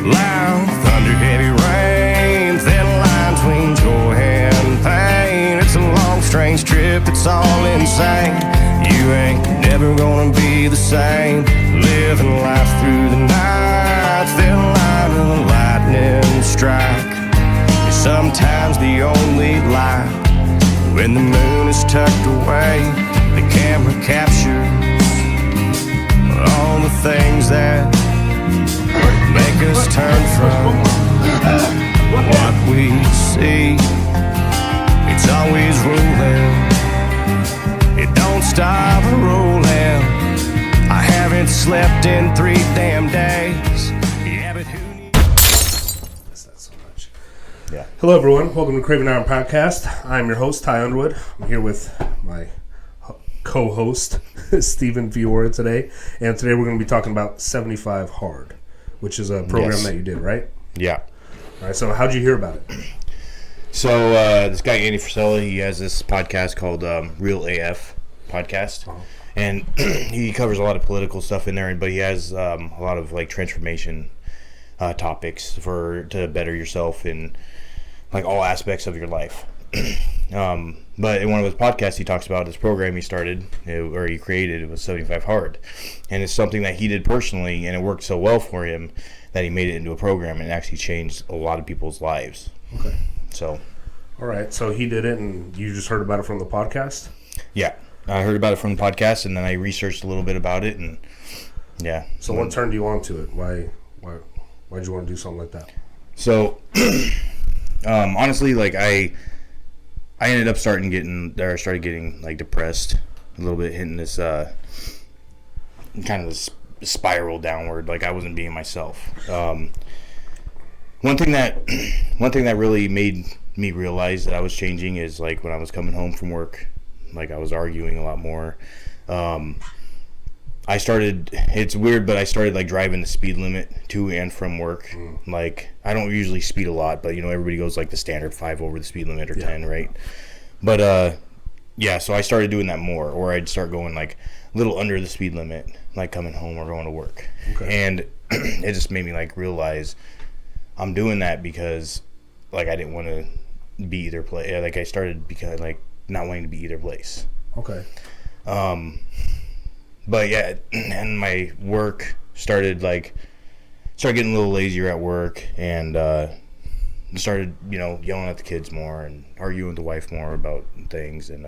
Loud thunder, heavy rain, thin line between joy and pain. It's a long, strange trip, it's all insane. You ain't never gonna be the same. Living life through the night, thin line of the lightning strike. It's sometimes the only light. When the moon is tucked away, the camera captures all the things that make us turn from what we see. It's always rolling, it don't stop rolling. I haven't slept in 3 damn days. Yeah, but who needs... That's not so much. Yeah. Hello, everyone. Welcome to Cravin Iron Podcast. I'm your host, Tye Underwood. I'm here with my co-host, Steven Fiora, today. And today we're going to be talking about 75 Hard, which is a program that you did, right? Yeah. All right, so how'd you hear about it? So this guy, Andy Frisella, he has this podcast called Real AF Podcast. Uh-huh. And he covers a lot of political stuff in there, but he has a lot of like transformation topics to better yourself in like all aspects of your life. But in one of his podcasts, he talks about this program he started, or he created. It was 75 Hard. And it's something that he did personally, and it worked so well for him that he made it into a program and actually changed a lot of people's lives. Okay. So. All right, so he did it, and you just heard about it from the podcast? Yeah. I heard about it from the podcast, and then I researched a little bit about it, and yeah. So what turned you on to it? Why'd you want to do something like that? So, honestly, like I ended up started getting like depressed a little bit, hitting this kind of this spiral downward. Like I wasn't being myself. One thing that really made me realize that I was changing is like when I was coming home from work. Like I was arguing a lot more. It's weird, but I started like driving the speed limit to and from work. Like I don't usually speed a lot, but you know, everybody goes like the standard 5 over the speed limit or 10, right? But so I started doing that more, or I'd start going like a little under the speed limit, like coming home or going to work. Okay. And it just made me like realize I'm doing that because like I didn't want to be either place. Like I started because like not wanting to be either place. Okay. But yeah, and my work started getting a little lazier at work, and started, yelling at the kids more and arguing with the wife more about things. And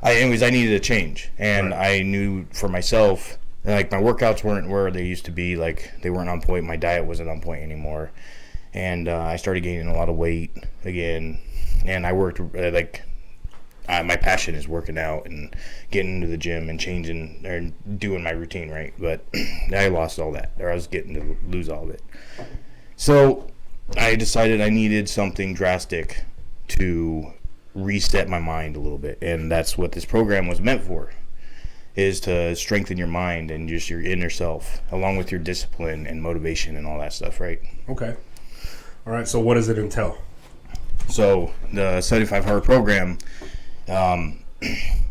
I needed a change, and right. I knew for myself, like my workouts weren't where they used to be. Like they weren't on point. My diet wasn't on point anymore, and I started gaining a lot of weight again. And I worked my passion is working out and getting into the gym and changing or doing my routine right. But I lost all that, or I was getting to lose all of it. So I decided I needed something drastic to reset my mind a little bit. And that's what this program was meant for, is to strengthen your mind and just your inner self, along with your discipline and motivation and all that stuff, right? Okay. All right, so what does it entail? So the 75 Hard program,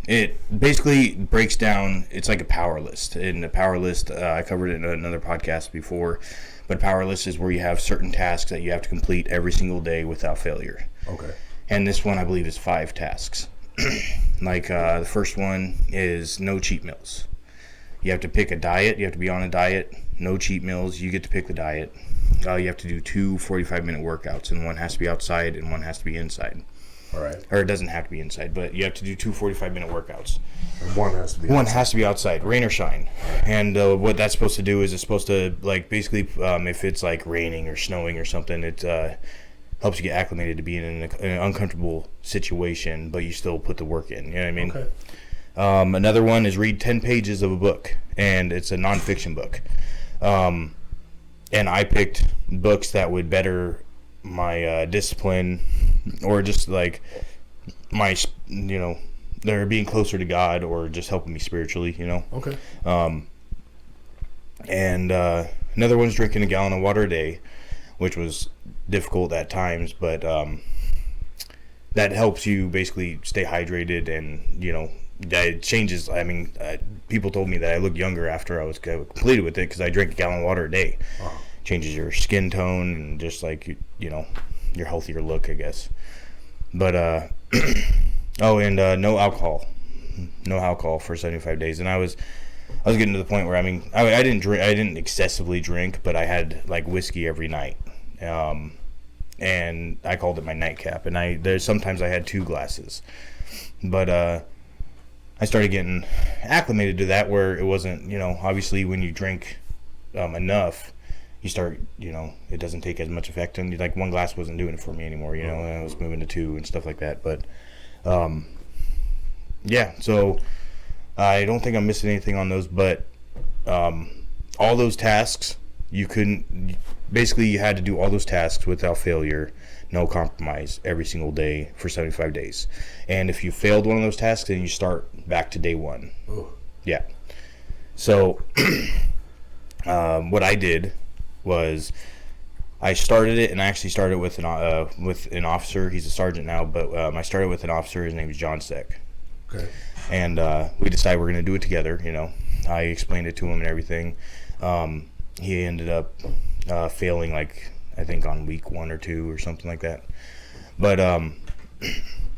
it basically breaks down, it's like a power list. In the power list, I covered it in another podcast before, but power list is where you have certain tasks that you have to complete every single day without failure. Okay. And this one, I believe, is 5 tasks. The first one is no cheat meals. You have to pick a diet. You have to be on a diet. No cheat meals. You get to pick the diet. You have to do 2 45-minute workouts, and one has to be outside and one has to be inside. All right. Or it doesn't have to be inside, but you have to do 2 45-minute workouts. And one has to be outside. One has to be outside, rain or shine. Right. And what that's supposed to do is it's supposed to, like, basically, if it's, like, raining or snowing or something, it helps you get acclimated to being in an uncomfortable situation, but you still put the work in. You know what I mean? Okay. Another one is read 10 pages of a book, and it's a nonfiction book. And I picked books that would better my discipline, or just like my, they're being closer to God, or just helping me spiritually, Okay. And another one's drinking a gallon of water a day, which was difficult at times, but that helps you basically stay hydrated, and that changes. I mean, people told me that I look younger after I was completed with it, because I drank a gallon of water a day. changes your skin tone and just like your healthier look, I guess. But and no alcohol for 75 days. And I was getting to the point where I didn't excessively drink, but I had like whiskey every night, and I called it my nightcap. And there's sometimes I had 2 glasses, but I started getting acclimated to that, where it wasn't, obviously when you drink enough, you start, it doesn't take as much effect on you. Like 1 glass wasn't doing it for me anymore, and I was moving to 2 and stuff like that. But yeah, so I don't think I'm missing anything on those, but all those tasks, you had to do all those tasks without failure, no compromise, every single day for 75 days. And if you failed one of those tasks, then you start back to day 1. Oh. Yeah. So what I did was I started it, and I actually started with an officer. He's a sergeant now, but I started with an officer. His name is John Steck. Okay. And we decided we're going to do it together. I explained it to him and everything. He ended up failing, like, I think on week 1 or 2 or something like that. But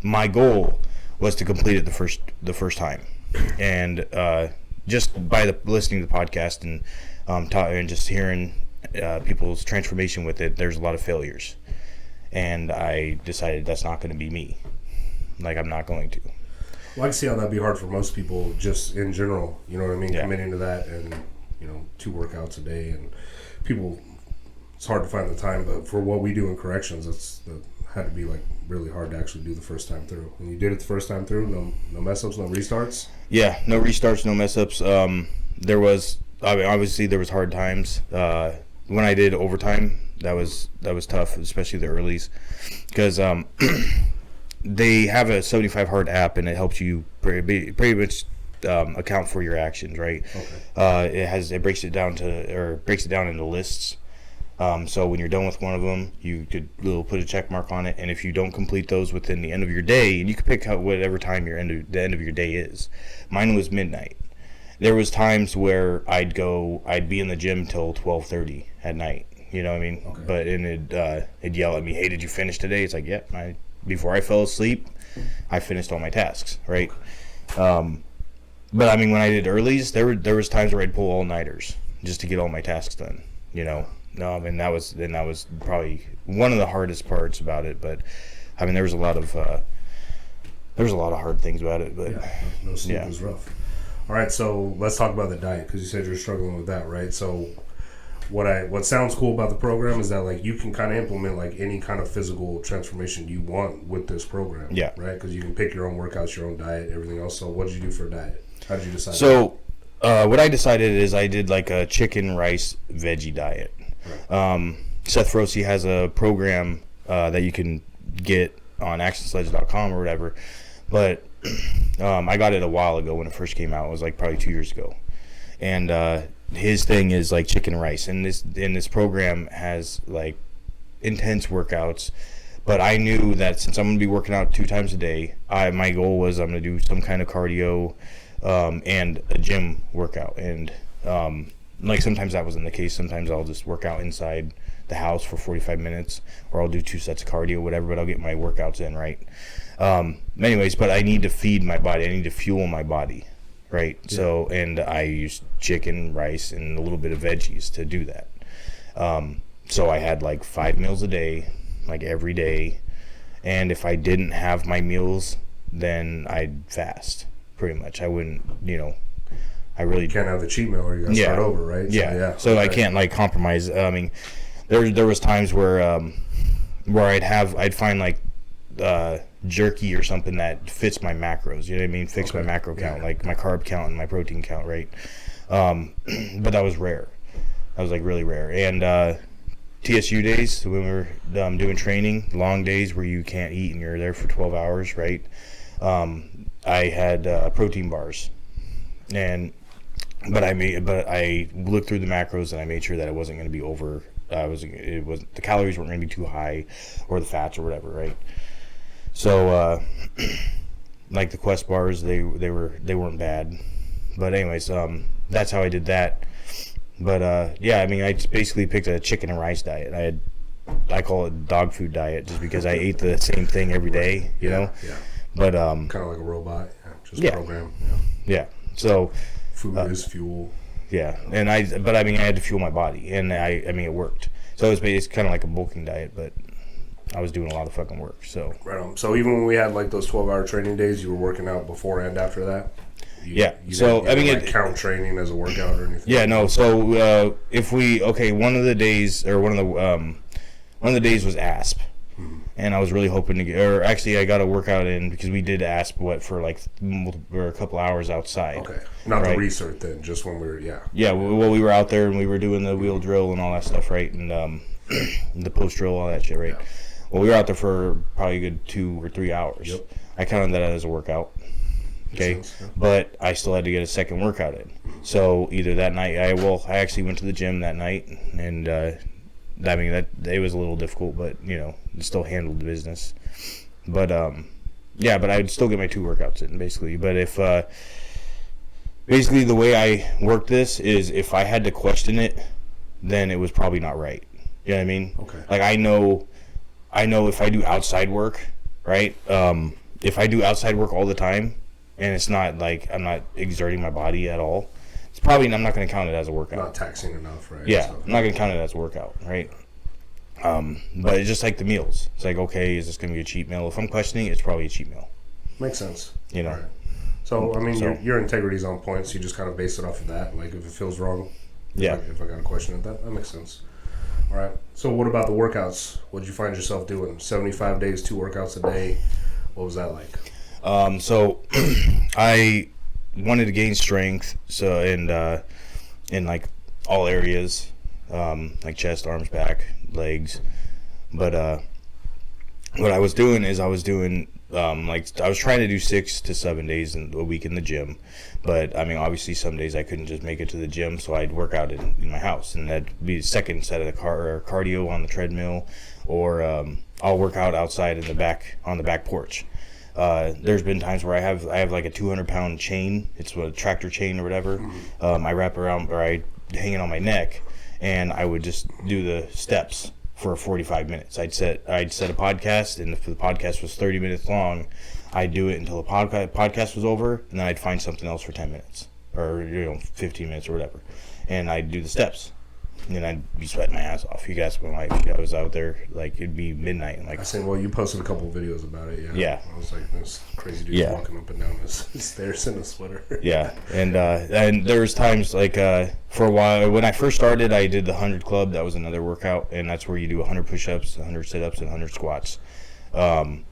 my goal was to complete it the first time. And just by listening to the podcast and just hearing people's transformation with it, there's a lot of failures. And I decided that's not going to be me. Like, I'm not going to. Well, I can see how that'd be hard for most people, just in general. You know what I mean? Yeah. Committing to that, and 2 workouts a day, and people, it's hard to find the time. But for what we do in corrections, that had to be like really hard to actually do the first time through. And you did it the first time through, no mess ups, no restarts. Yeah, no restarts, no mess ups. There was obviously there was hard times when I did overtime. That was tough, especially the earlies, because they have a 75 hard app, and it helps you pretty much account for your actions, right? Okay. It breaks it down into lists. So when you're done with one of them, you could put a check mark on it, and if you don't complete those within the end of your day, and you can pick out whatever time the end of your day is. Mine was midnight. There was times where I'd be in the gym till 12:30 at night. You know what I mean? Okay. But it'd yell at me, "Hey, did you finish today?" It's like, "Yep." Before I fell asleep, I finished all my tasks, right? But I mean, when I did earlies, there was times where I'd pull all-nighters just to get all my tasks done. And that was probably one of the hardest parts about it. But I mean, there was a lot of hard things about it. But no sleep was rough. All right, so let's talk about the diet, because you said you're struggling with that, right? So what sounds cool about the program is that like you can kind of implement like any kind of physical transformation you want with this program. Yeah. Right? Because you can pick your own workouts, your own diet, everything else. So what did you do for a diet? How did you decide? So what I decided is I did like a chicken, rice, veggie diet. Right. Seth Rossi has a program that you can get on actionsledge.com or whatever. But I got it a while ago when it first came out. It was like probably 2 years ago. And his thing is like chicken and rice, and this program has like intense workouts. But I knew that since I'm gonna be working out 2 times a day, my goal was I'm gonna do some kind of cardio and a gym workout. And like sometimes that wasn't the case. Sometimes I'll just work out inside the house for 45 minutes, or I'll do 2 sets of cardio, whatever. But I'll get my workouts in, right? Anyways, but I need to feed my body. I need to fuel my body. Right. Yeah. So, and I use chicken, rice, and a little bit of veggies to do that. So I had like 5 meals a day, like every day. And if I didn't have my meals, then I'd fast pretty much. I wouldn't, I really can't have the cheat meal or you gotta start over, right? So I can't like compromise. I mean, there was times where I'd find like jerky or something that fits my macros, you know what I mean? Fix my macro count, like my carb count and my protein count, right? But that was rare. That was like really rare. And TSU days, when we were doing training, long days where you can't eat and you're there for 12 hours, right? I had protein bars, but I looked through the macros and I made sure that it wasn't going to be over. The calories weren't going to be too high, or the fats or whatever, right? So, like the Quest bars, they weren't bad. But anyways, that's how I did that. But yeah, I mean, I just basically picked a chicken and rice diet. I call it dog food diet just because I ate the same thing every day, you know. Yeah. But kind of like a robot, just program. Yeah. So food is fuel. Yeah, and I had to fuel my body, and I mean it worked. So it's kind of like a bulking diet, but I was doing a lot of fucking work. So right on. So even when we had like those 12-hour training days, you were working out before and after that. You So I mean, like count training as a workout or anything. Yeah, no. So if one of the days was ASP, and I was really hoping to get, or actually I got a workout in because we did ASP for like a couple hours outside. Okay, not the research then, just when we were we were out there and we were doing the wheel drill and all that stuff, right, and the post drill, all that shit, right. Yeah. Well, we were out there for probably a good 2 or 3 hours. Yep. I counted that as a workout. Okay, but I still had to get a second workout in. So either that night, I actually went to the gym that night, and I mean that it was a little difficult, but still handled the business. But but I'd still get my 2 workouts in basically. But if basically the way I work this is if I had to question it, then it was probably not right. You know what I mean? Okay. Like I know if I do outside work, right? If I do outside work all the time, and it's not like I'm not exerting my body at all, I'm not going to count it as a workout. Not taxing enough, right? Yeah, I'm not going to count it as a workout, right? But it's just like the meals. It's like, okay, is this going to be a cheat meal? If I'm questioning it, it's probably a cheat meal. Makes sense. Right. So, I mean, your integrity's on point, so you just kind of base it off of that. Like, if it feels wrong, if I got a question at that makes sense. All right. So, what about the workouts? What did you find yourself doing? 75 days, 2 workouts a day. What was that like? So I wanted to gain strength, so in like all areas, like chest, arms, back, legs. But what I was doing is I was trying to do 6 to 7 days a week in the gym. But I mean, obviously some days I couldn't just make it to the gym, so I'd work out in my house, and that'd be a second set of the cardio on the treadmill, or I'll work out outside in the back on the back porch. There's been times where I have like a 200-pound chain. It's a tractor chain or whatever. Mm-hmm. I wrap around, or I hang it on my neck, and I would just do the steps for 45 minutes. I'd set a podcast, and if the podcast was 30 minutes long, I'd do it until the podcast was over, and then I'd find something else for 10 minutes or 15 minutes or whatever, and I'd do the steps. And then I'd be sweating my ass off. You could ask my wife. I was out there, like, it'd be midnight. And like, I seen, well, you posted a couple of videos about it, Yeah. I was like, this crazy dude walking up and down this stairs in a sweater. Yeah. And there was times, like, for a while, when I first started, I did the 100 Club. That was another workout. And that's where you do 100 push-ups, 100 sit-ups, and 100 squats. And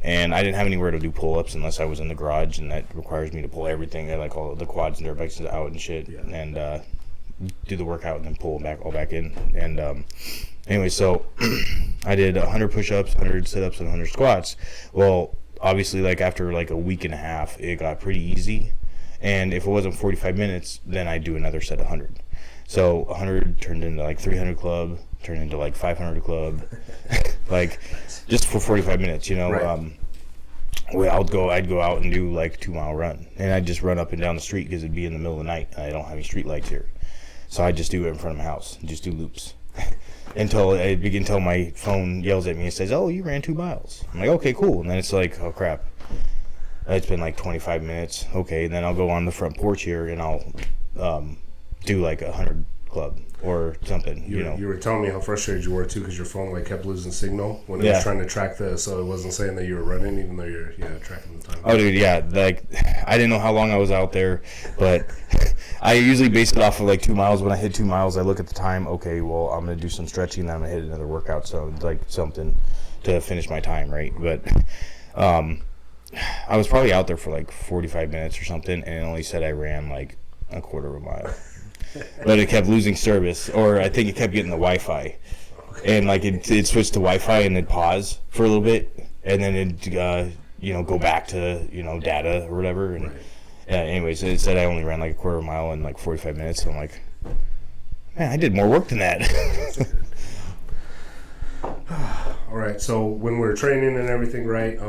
I didn't have anywhere to do pull-ups unless I was in the garage, and that requires me to pull everything, like all the quads and dirt bikes out and shit. Yeah. And do the workout and then pull them all back in. And anyway, so I did 100 push-ups, 100 sit-ups, and 100 squats. Well, obviously, like after like a week and a half, it got pretty easy. And if it wasn't 45 minutes, then I'd do another set of 100. So 100 turned into like 300 club, turned into like 500 club, like just for 45 minutes, Right. I'd go out and do like a 2-mile run, and I'd just run up and down the street because it'd be in the middle of the night, and I don't have any street lights here. So I just do it in front of my house, just do loops until my phone yells at me and says, "Oh, you ran 2 miles." I'm like, "Okay, cool." And then it's like, "Oh crap, it's been like 25 minutes." Okay, and then I'll go on the front porch here and I'll do like 100 club or something. You were telling me how frustrated you were too because your phone like kept losing signal when it was trying to track so it wasn't saying that you were running, even though you're tracking the time. Oh, dude, yeah. Like I didn't know how long I was out there, but I usually base it off of like 2 miles. When I hit 2 miles, I look at the time. Okay, well, I'm gonna do some stretching, then I'm gonna hit another workout. So like something to finish my time, right? But I was probably out there for like 45 minutes or something, and it only said I ran like a quarter of a mile. But it kept losing service, or I think it kept getting the Wi-Fi, and like it switched to Wi-Fi and then pause for a little bit, and then it go back to data or whatever. And anyways, it said I only ran like a quarter of a mile in like 45 minutes. So I'm like, man, I did more work than that. All right. So when we're training and everything, right?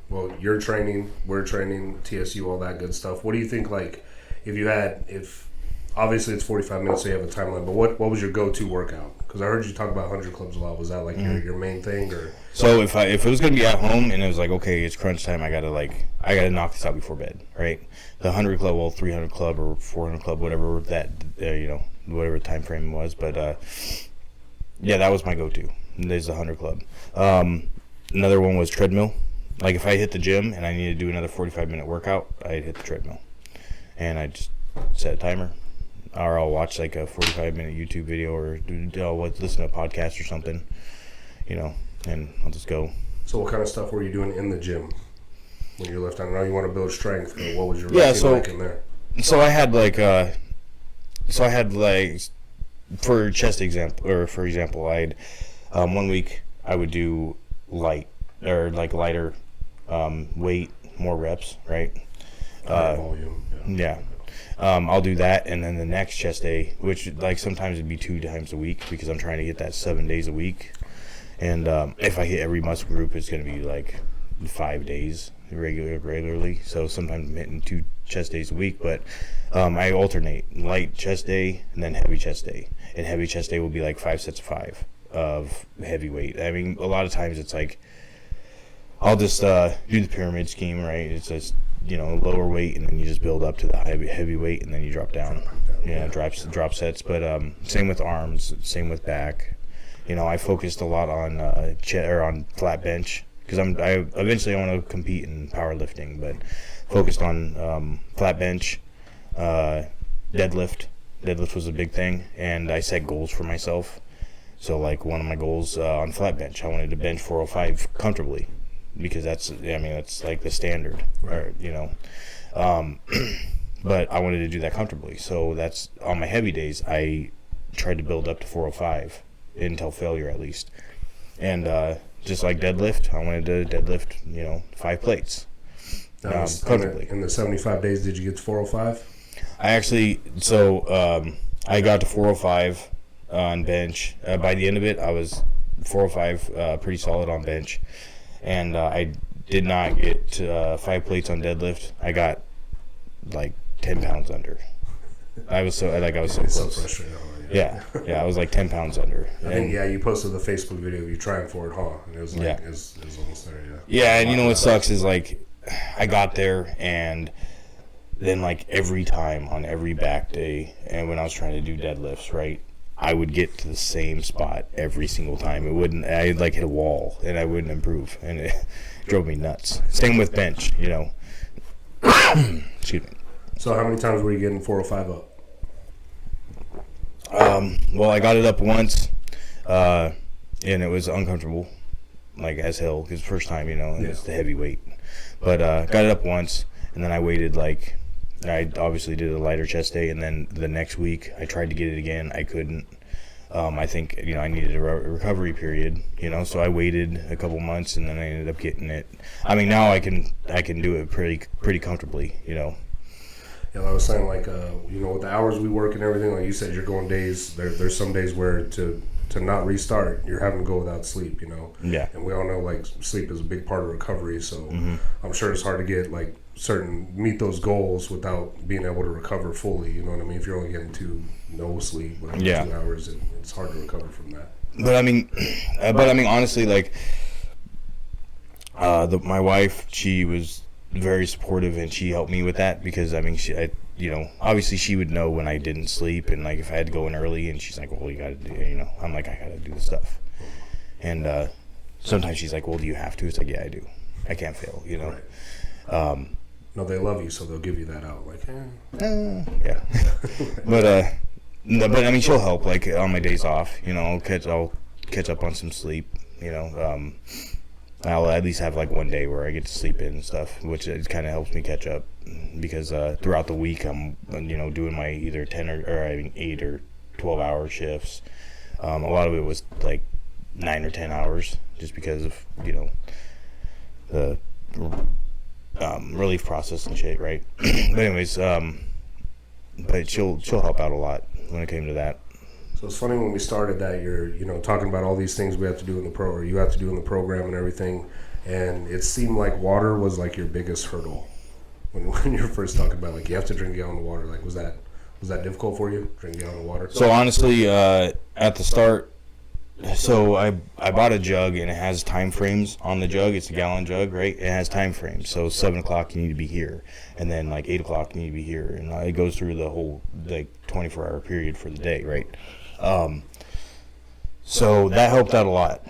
Well, you're training, we're training, TSU, all that good stuff. What do you think? Like, if obviously it's 45 minutes, so you have a timeline. But what was your go-to workout? Because I heard you talk about 100 clubs a lot. Was that like your main thing, or? So if it was gonna be at home and it was like, okay, it's crunch time, I gotta knock this out before bed, right? The 100 club, well, 300 club or 400 club, whatever that whatever time frame was, but that was my go-to. There's the 100 club. Another one was treadmill. Like if I hit the gym and I need to do another 45-minute workout, I'd hit the treadmill, and I just set a timer, or I'll watch like a 45-minute YouTube video, or listen to a podcast or something, and I'll just go. So what kind of stuff were you doing in the gym when you lifted? I know you want to build strength, but what was your routine like in there? So I had for example, I'd 1 week I would do lighter weight, more reps, right? Volume. Yeah. I'll do that, and then the next chest day, which like sometimes it'd be 2 times a week because I'm trying to get that 7 days a week. And if I hit every muscle group, it's going to be like 5 days regularly. So sometimes I'm hitting 2 chest days a week, but I alternate light chest day and then heavy chest day. And heavy chest day will be like 5 sets of 5 of heavy weight. I mean, a lot of times it's like I'll just do the pyramid scheme, right? It's just lower weight, and then you just build up to the heavy weight, and then you drop down. Drop sets. But same with arms, same with back. I focused a lot on on flat bench because I eventually want to compete in powerlifting, but focused on flat bench, deadlift. Deadlift was a big thing, and I set goals for myself. So like one of my goals on flat bench, I wanted to bench 405 comfortably, because that's like the standard, right. But I wanted to do that comfortably. So that's on my heavy days. I tried to build up to 405 until failure at least. And just like deadlift, I wanted to deadlift, 5 plates comfortably. In the 75 days, did you get to 405? I actually, I got to 405 on bench. By the end of it, I was 405, pretty solid on bench. And I did not get 5 plates on deadlift. I got like 10 pounds under. I was so close. So frustrating. Yeah, I was like 10 pounds under. I think you posted the Facebook video of you trying for it, huh? And it was like, it was almost there, Yeah, and what sucks is like, I got there, and then like every time on every back day, and when I was trying to do deadlifts, right, I would get to the same spot every single time. I'd like hit a wall, and I wouldn't improve, and it drove me nuts. Same with bench, Excuse me. So how many times were you getting 405 up? Well, I got it up once, and it was uncomfortable, like as hell, because first time, and it's the heavy weight. But got it up once, and then I waited I obviously did a lighter chest day, and then the next week I tried to get it again. I couldn't. I think I needed a recovery period, so I waited a couple months, and then I ended up getting it. I mean, now I can do it pretty comfortably, Yeah, I was saying with the hours we work and everything, like you said, you're going days. There's some days where to not restart, you're having to go without sleep, Yeah. And we all know sleep is a big part of recovery. So I'm sure it's hard to get meet those goals without being able to recover fully. You know what I mean? If you're only getting no sleep, 2 hours, it's hard to recover from that. But I mean, honestly, my wife, she was very supportive, and she helped me with that because obviously she would know when I didn't sleep, and if I had to go in early, and she's like, well, you gotta do, I'm like, I gotta do the stuff. And sometimes she's like, well, do you have to? It's like, yeah, I do. I can't fail, Right. No, they love you, so they'll give you that out. Yeah. But I mean, she'll help on my days off. I'll catch up on some sleep. I'll at least have 1 day where I get to sleep in and stuff, which it kind of helps me catch up because throughout the week I'm doing my either 10 or 8 or 12 hour shifts. A lot of it was 9 or 10 hours just because of the relief process and shit, right? But anyways, but she'll help out a lot when it came to that. So it's funny when we started that you're talking about all these things we have to do in you have to do in the program and everything, and it seemed like water was your biggest hurdle when you were first talking about you have to drink a gallon of water. Was Was that difficult for you, drinking a gallon of water? So honestly, at the start, so I bought a jug, and it has time frames on the jug. It's a gallon jug, right? It has time frames. So 7 o'clock you need to be here, and then like 8 o'clock you need to be here, and it goes through the whole like 24-hour period for the day, right? So that helped out a lot.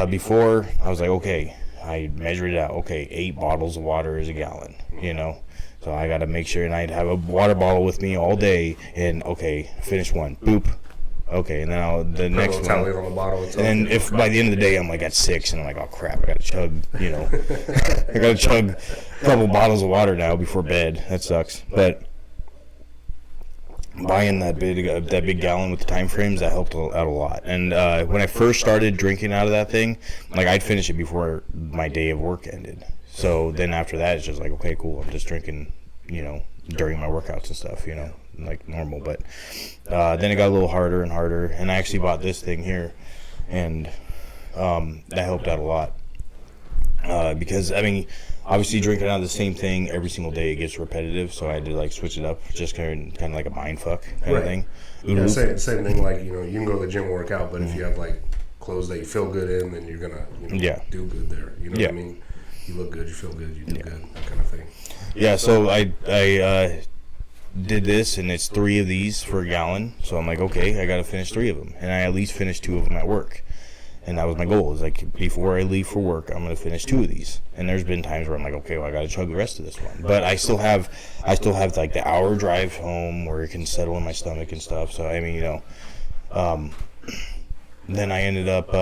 Before I was like, okay, I measured it out. Okay, 8 bottles of water is a gallon, you know. So I got to make sure, and I'd have a water bottle with me all day, and okay, finish one, boop. Okay, and then the next one. Tally on the bottle. And then if by the end of the day I'm like at 6, and I'm like, oh crap, I got to chug, you know. I got to chug a couple bottles of water now before bed. That sucks. But buying that big gallon with the time frames, that helped out a lot. And when I first started drinking out of that thing, like I'd finish it before my day of work ended. So then after that, it's just like, okay, cool, I'm just drinking, you know, during my workouts and stuff, you know, like normal. But then it got a little harder and harder, and I actually bought this thing here, and that helped out a lot. Because, I mean, obviously drinking out of the same thing every single day, it gets repetitive, so I had to, like, switch it up, just kind of like a mind fuck kind of thing. Yeah, same thing, like, you know, you can go to the gym and work out, but if you have, like, clothes that you feel good in, then you're going to, you know, do good there. You know what I mean? You look good, you feel good, you do good, that kind of thing. Yeah, so I did this, and it's 3 of these for a gallon, so I'm like, okay, I got to finish 3 of them, and I at least finished 2 of them at work. And that was my goal. Is like, before I leave for work, I'm going to finish 2 of these. And there's been times where I'm like, okay, well, I got to chug the rest of this one. But I still have like the hour drive home where it can settle in my stomach and stuff. So I mean, you know, then I ended up,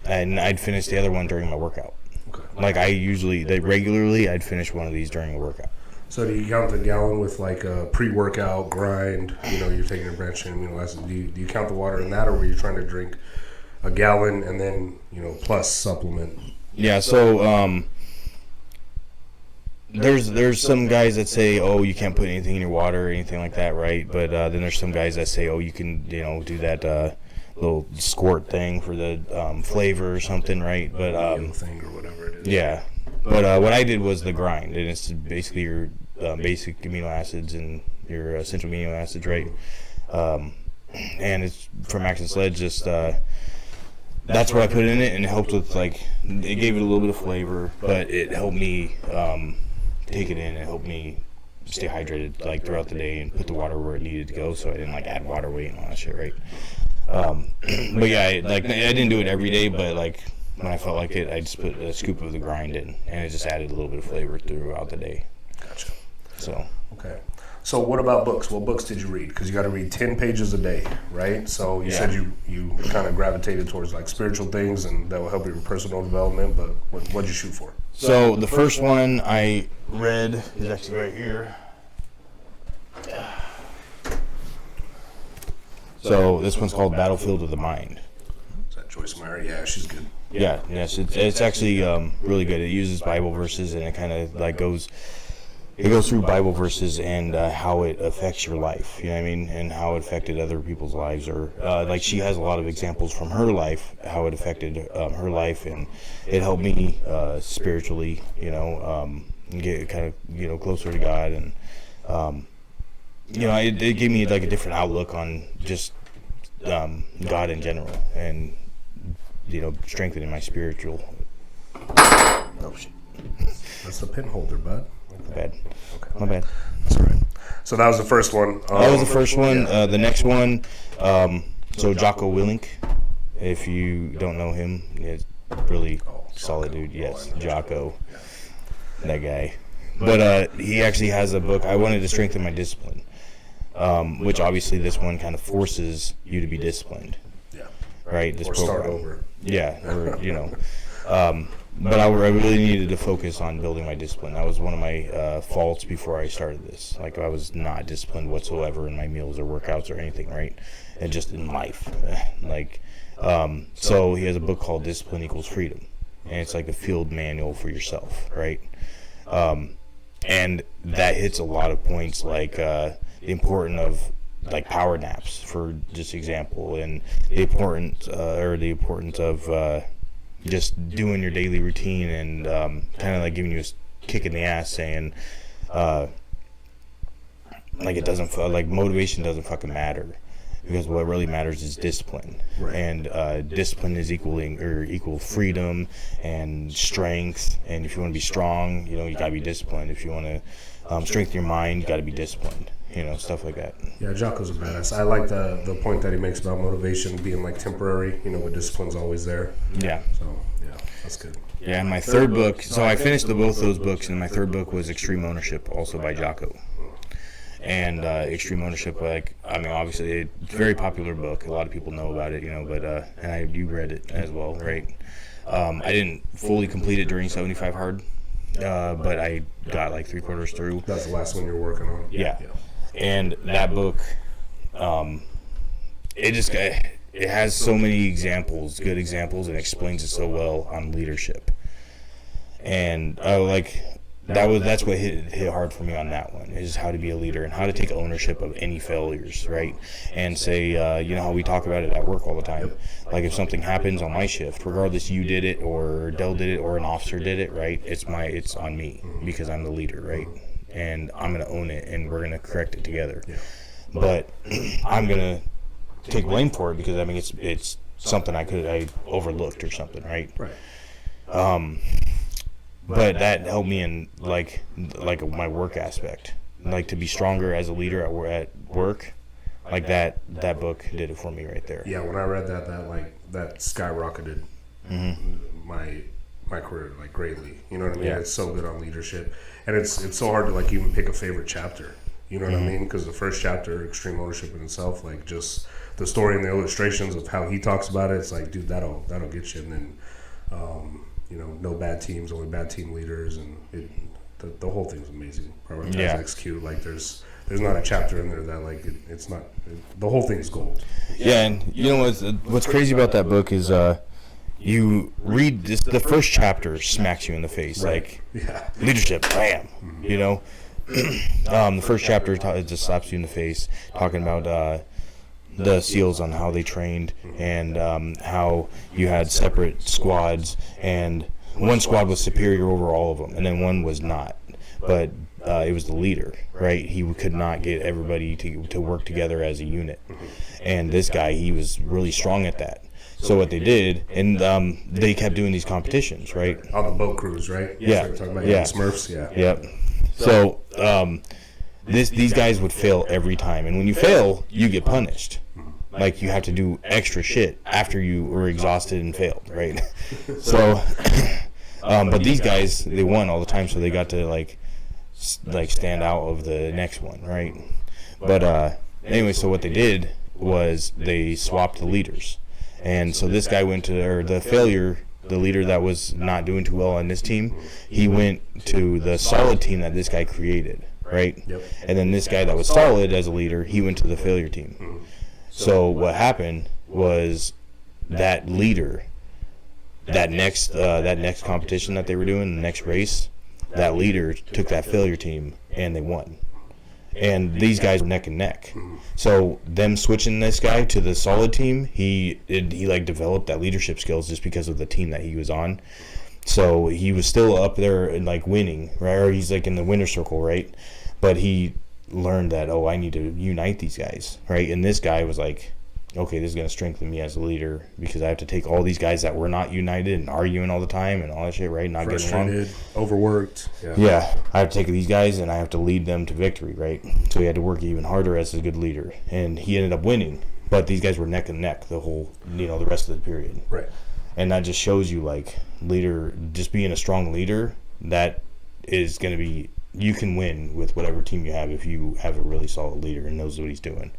and I'd finish the other one during my workout. Okay. Like regularly, I'd finish one of these during a workout. So do you count the gallon with like a pre-workout grind? You know, you're taking your branch and amino acids. Do you count the water in that, or were you trying to drink a gallon and then, you know, plus supplement? Yeah. So there's some guys that say, oh, you can't put anything in your water or anything like that, right? But then there's some guys that say, oh, you can, you know, do that little squirt thing for the flavor or something, right? But thing or whatever it is. Yeah. But what I did was the grind, and it's basically your basic amino acids and your essential amino acids, right? And it's from Max and Sledge. Just that's what I put in it, and it helped with, like, it gave it a little bit of flavor, but it helped me take it in. It helped me stay hydrated, like, throughout the day, and put the water where it needed to go, so I didn't, like, add water weight and all that shit, right? But yeah, I didn't do it every day, but like, when I felt like it, I just put a scoop of the grind in, and it just added a little bit of flavor throughout the day. Gotcha. So. Okay. So what about books? What books did you read? Because you got to read 10 pages a day, right? So you said you kind of gravitated towards like spiritual things, and that will help you with personal development. But what'd you shoot for? So the first one I read is actually right here. So this one's called Battlefield of the Mind. Is that Joyce Meyer? Yeah, she's good. Yeah, yes, it's actually really good. It uses Bible verses, and it kind of like goes through Bible verses and how it affects your life. You know what I mean? And how it affected other people's lives, or like she has a lot of examples from her life, how it affected her life, and it helped me spiritually. You know, get kind of, you know, closer to God, and you know, it gave me like a different outlook on just God in general, and, you know, strengthening my spiritual. Oh shit! That's the pin holder, bud. My bad. Okay. My bad. That's all right. So that was the first one. That was the first one. The next one, so Jocko Willink. If you don't know him, he's really solid dude. Yes, Jocko, that guy. But he actually has a book. I wanted to strengthen my discipline, which obviously this one kind of forces you to be disciplined. Yeah. Right. This or program. Start over. Yeah. Or, you know. But I really needed to focus on building my discipline. That was one of my faults before I started this. Like, I was not disciplined whatsoever in my meals or workouts or anything, right? And just in life. Like, so he has a book called Discipline Equals Freedom. And it's like a field manual for yourself, right? And that hits a lot of points, like the importance of, like, power naps, for just example, and the importance of just doing your daily routine, and kind of like giving you a kick in the ass, saying like it doesn't like motivation doesn't fucking matter, because what really matters is discipline. Right. And discipline is equal freedom and strength. And if you want to be strong, you gotta be disciplined. If you want to strengthen your mind, you gotta be disciplined. Stuff like that. Yeah, Jocko's a badass. I like the point that he makes about motivation being like temporary, but discipline's always there. Yeah. So, yeah, that's good. Yeah, and my third book, so I finished both those books, and my third book was Extreme Ownership, also by Jocko. And Extreme Ownership, obviously, it's a very popular book. A lot of people know about it, and you read it as well, right? I didn't fully complete it during 75 Hard, but I got like 3/4 through. That's the last one you're working on? Yeah. And that book, it has so many examples, good examples, and explains it so well on leadership. And that's what hit hard for me on that one, is how to be a leader and how to take ownership of any failures, right? And say, how we talk about it at work all the time. Like if something happens on my shift, regardless you did it or Dell did it or an officer did it, right? It's on me because I'm the leader, right? And I'm going to own it, and we're going to correct it together. Yeah. But I'm going to take blame for it because it's something I overlooked or something, right? Right. But that helped me in like my work aspect, like to be stronger as a leader at work. Like that book did it for me right there. Yeah, when I read that skyrocketed my career greatly. You know what I mean? Yeah. It's so good on leadership, and it's so hard to even pick a favorite chapter. You know what I mean? Because the first chapter, Extreme Ownership in itself, just the story and the illustrations of how he talks about it, it's like, dude, that'll get you. And then, no bad teams, only bad team leaders, and the whole thing's amazing. Prioritize, execute. There's not a chapter in there that it's not. The whole thing's gold. Yeah, and what's crazy about that book is you read this, the first chapter smacks you in the face, right. Leadership, bam, the first chapter just slaps you in the face, talking about the SEALs on how they trained and how you had separate squads, and one squad was superior over all of them, and then one was not. But it was the leader, right? He could not get everybody to work together as a unit. And this guy, he was really strong at that. So what they did, and they kept doing these competitions, right? On the boat cruise, right? Yeah. So talking about Smurfs, yeah. Yep. So these guys would fail every time, and when you fail, you get punished. Like you have to do extra shit after you were exhausted and failed, right? So, but these guys, they won all the time, so they got to stand out of the next one, right? But anyway, so what they did was they swapped the leaders. And so this guy went to, the leader that was not doing too well on this team, he went to the solid team that this guy created, right? Yep. And then this guy that was solid as a leader, he went to the failure team. So what happened was that leader, that next competition that they were doing, the next race, that leader took that failure team and they won. And these guys were neck and neck. So them switching this guy to the solid team, he developed that leadership skills just because of the team that he was on. So he was still up there and winning, right? Or he's in the winner circle, right? But he learned that, I need to unite these guys, right? And this guy was like, okay, this is going to strengthen me as a leader because I have to take all these guys that were not united and arguing all the time and all that shit, right? Not getting along. Overworked. Yeah, I have to take these guys and I have to lead them to victory, right? So he had to work even harder as a good leader, and he ended up winning. But these guys were neck and neck the whole, the rest of the period. Right. And that just shows you, leader, just being a strong leader, that is going to be, you can win with whatever team you have if you have a really solid leader and knows what he's doing.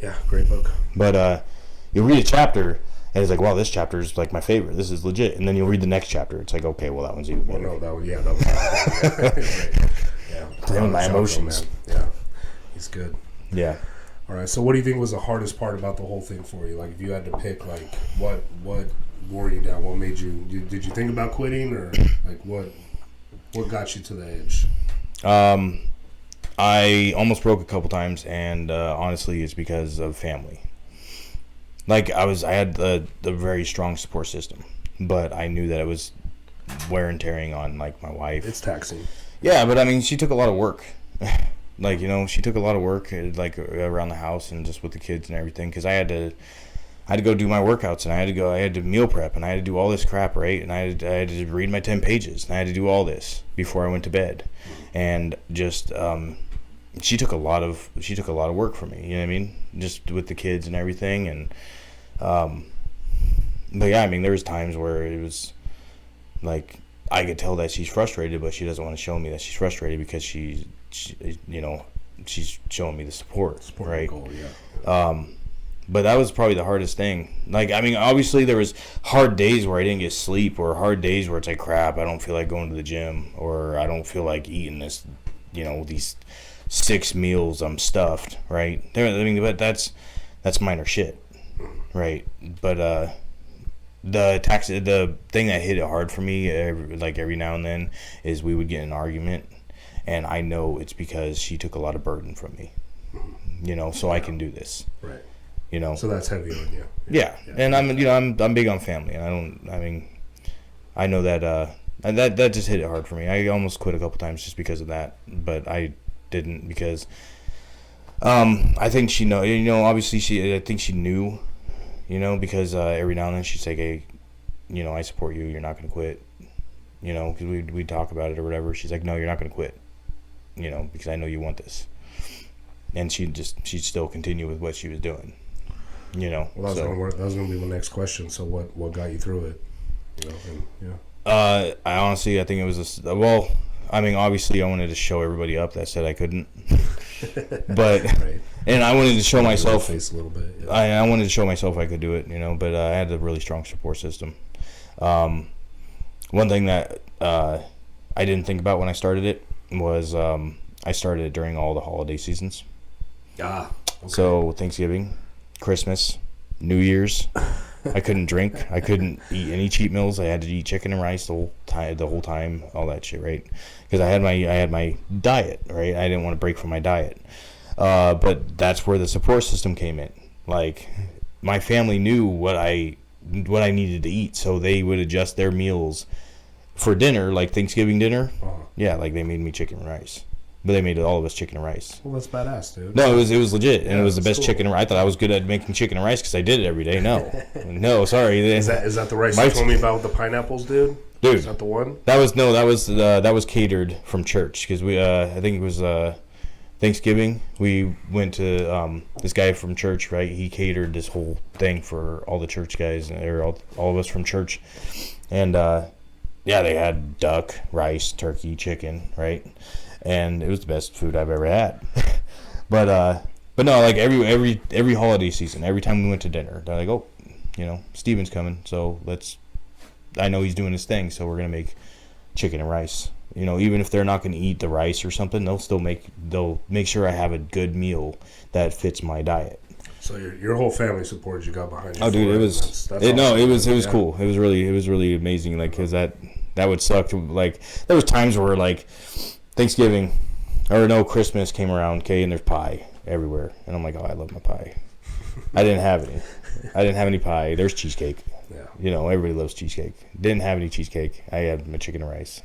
Yeah, great book. But you'll read a chapter, and it's like, wow, this chapter is my favorite. This is legit. And then you'll read the next chapter. It's like, okay, well, that one's even better. Well, no, that was right. Yeah. Playing with my emotions. Yeah, he's good. Yeah. All right, so what do you think was the hardest part about the whole thing for you? If you had to pick, what wore you down? What made you did you think about quitting, or what got you to the edge? I almost broke a couple times, and honestly, it's because of family. I had the very strong support system, but I knew that it was wear and tearing on my wife. It's taxing. Yeah, but she took a lot of work. Like, she took a lot of work, like, around the house and just with the kids and everything, because I had to go do my workouts, and I had to meal prep, and I had to do all this crap, right? And I had to read my 10 pages, and I had to do all this before I went to bed. And just, she took a lot of work from me, you know what I mean? Just with the kids and everything. And, but yeah, I mean, there was times where it was like, I could tell that she's frustrated, but she doesn't want to show me that she's frustrated because she's showing me the support right? Goal, yeah. But that was probably the hardest thing. Like, I mean, obviously there was hard days where I didn't get sleep, or hard days where it's like, crap, I don't feel like going to the gym, or I don't feel like eating this, these 6 meals, I'm stuffed, right? But that's minor shit, right? But the thing that hit it hard for me, every now and then, is we would get in an argument, and I know it's because she took a lot of burden from me, so I can do this, right? So that's heavy on you. Yeah. And I'm big on family, and I know that and that just hit it hard for me. I almost quit a couple times just because of that, but I didn't, because I think she obviously I think she knew, because every now and then she's like, hey, I support you, you're not going to quit, because we talk about it or whatever. She's like, no, you're not going to quit, because I know you want this. And she'd still continue with what she was doing, Well, that was going to be my next question. So what got you through it? I honestly, I think it was obviously I wanted to show everybody up that said I couldn't, but right. And I wanted to show myself face a little bit. Yeah. I wanted to show myself I could do it, but I had a really strong support system. One thing that I didn't think about when I started it was I started it during all the holiday seasons. Okay. So Thanksgiving, Christmas, New Year's, I couldn't drink. I couldn't eat any cheat meals. I had to eat chicken and rice the whole time, all that shit, right? Because I had my diet, right? I didn't want to break from my diet. But that's where the support system came in. Like, my family knew what I needed to eat, so they would adjust their meals for dinner, like Thanksgiving dinner. Uh-huh. Yeah, like they made me chicken and rice. But they made all of us chicken and rice. Well, that's badass, dude. No, it was legit, and it was the best cool. chicken and rice. I thought I was good at making chicken and rice because I did it every day. No, sorry. Is that the rice you told me about with the pineapples, dude? Dude, is that the one? That was catered from church, because we I think it was Thanksgiving. We went to this guy from church, right? He catered this whole thing for all the church guys, or all of us from church, and they had duck, rice, turkey, chicken, right? And it was the best food I've ever had. but no, like every holiday season, every time we went to dinner, they're like, oh, Steven's coming, so I know he's doing his thing, so we're gonna make chicken and rice. Even if they're not gonna eat the rice or something, they'll make sure I have a good meal that fits my diet. So your whole family supported you, got behind you. Oh, dude, it was awesome. it was cool. It was really amazing. Like, cause that would suck. Like, there was times where, like, Thanksgiving, or no, Christmas came around, okay, and there's pie everywhere, and I'm like, oh, I love my pie. I didn't have any pie. There's cheesecake. Yeah. Everybody loves cheesecake. Didn't have any cheesecake. I had my chicken and rice,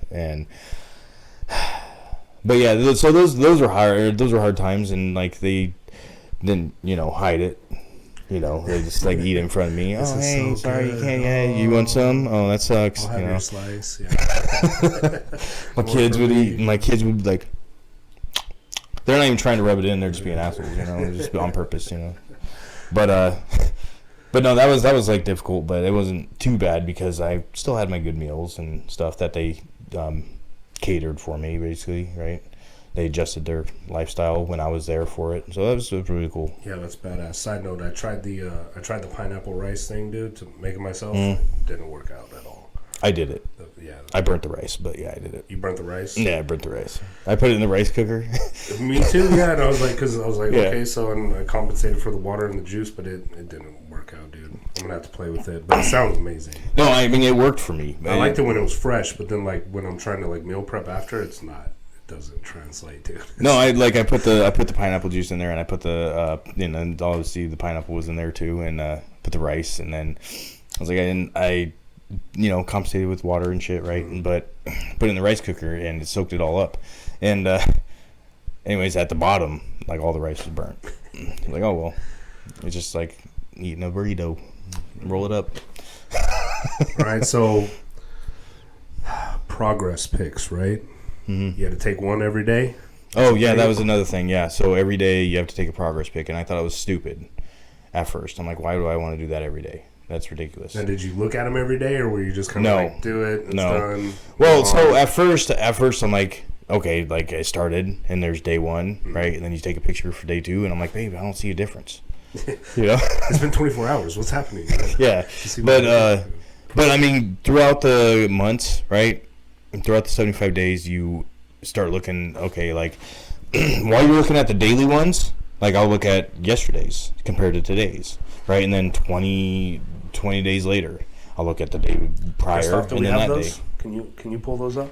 but yeah, so those were hard times, and like they didn't hide it. They just like eat in front of me. Oh, hey, so sorry, you can't. Yeah, you want some? Oh, that sucks. I'll have your slice. Yeah. My kids would eat, and my kids would be like, they're not even trying to rub it in. They're just being assholes, just on purpose, But no, that was like difficult, but it wasn't too bad because I still had my good meals and stuff that they catered for me, basically, right? They adjusted their lifestyle when I was there for it, so that was really cool. Yeah, that's badass. Side note: I tried the pineapple rice thing, dude, to make it myself. It didn't work out at all. I did it. Yeah, I burnt the rice, but yeah, I did it. You burnt the rice? Yeah, I burnt the rice. I put it in the rice cooker. Me too. Yeah, and I was like, okay, so I compensated for the water and the juice, but it didn't work out, dude. I'm gonna have to play with it, but it sounds amazing. No, I mean, it worked for me. I liked it when it was fresh, but then like when I'm trying to like meal prep after, it's not. Doesn't translate, dude. No, I put the pineapple juice in there, and I put the and obviously the pineapple was in there too, and put the rice, and then I was like, I compensated with water and shit, right? But put it in the rice cooker, and it soaked it all up, and anyways, at the bottom, like all the rice was burnt. Like, oh well, it's just like eating a burrito. Roll it up. All right, so progress pics, right? You had to take one every day. Oh yeah, that was another thing. Yeah, so every day you have to take a progress pic, and I thought it was stupid at first. I'm like, why do I want to do that every day? That's ridiculous. And did you look at them every day, or were you just kind of like, do it, it's done? Well, so at first I'm like, okay, like I started, and there's day one, right? And then you take a picture for day two, and I'm like, babe, I don't see a difference. You know? It's been 24 hours. What's happening? Yeah, but I mean, throughout the months, right? Throughout the 75 days, you start looking, okay, like, while you're looking at the daily ones, like I'll look at yesterday's compared to today's, right? And then 20 days later, I'll look at the day prior, and then that day. Can you pull those up?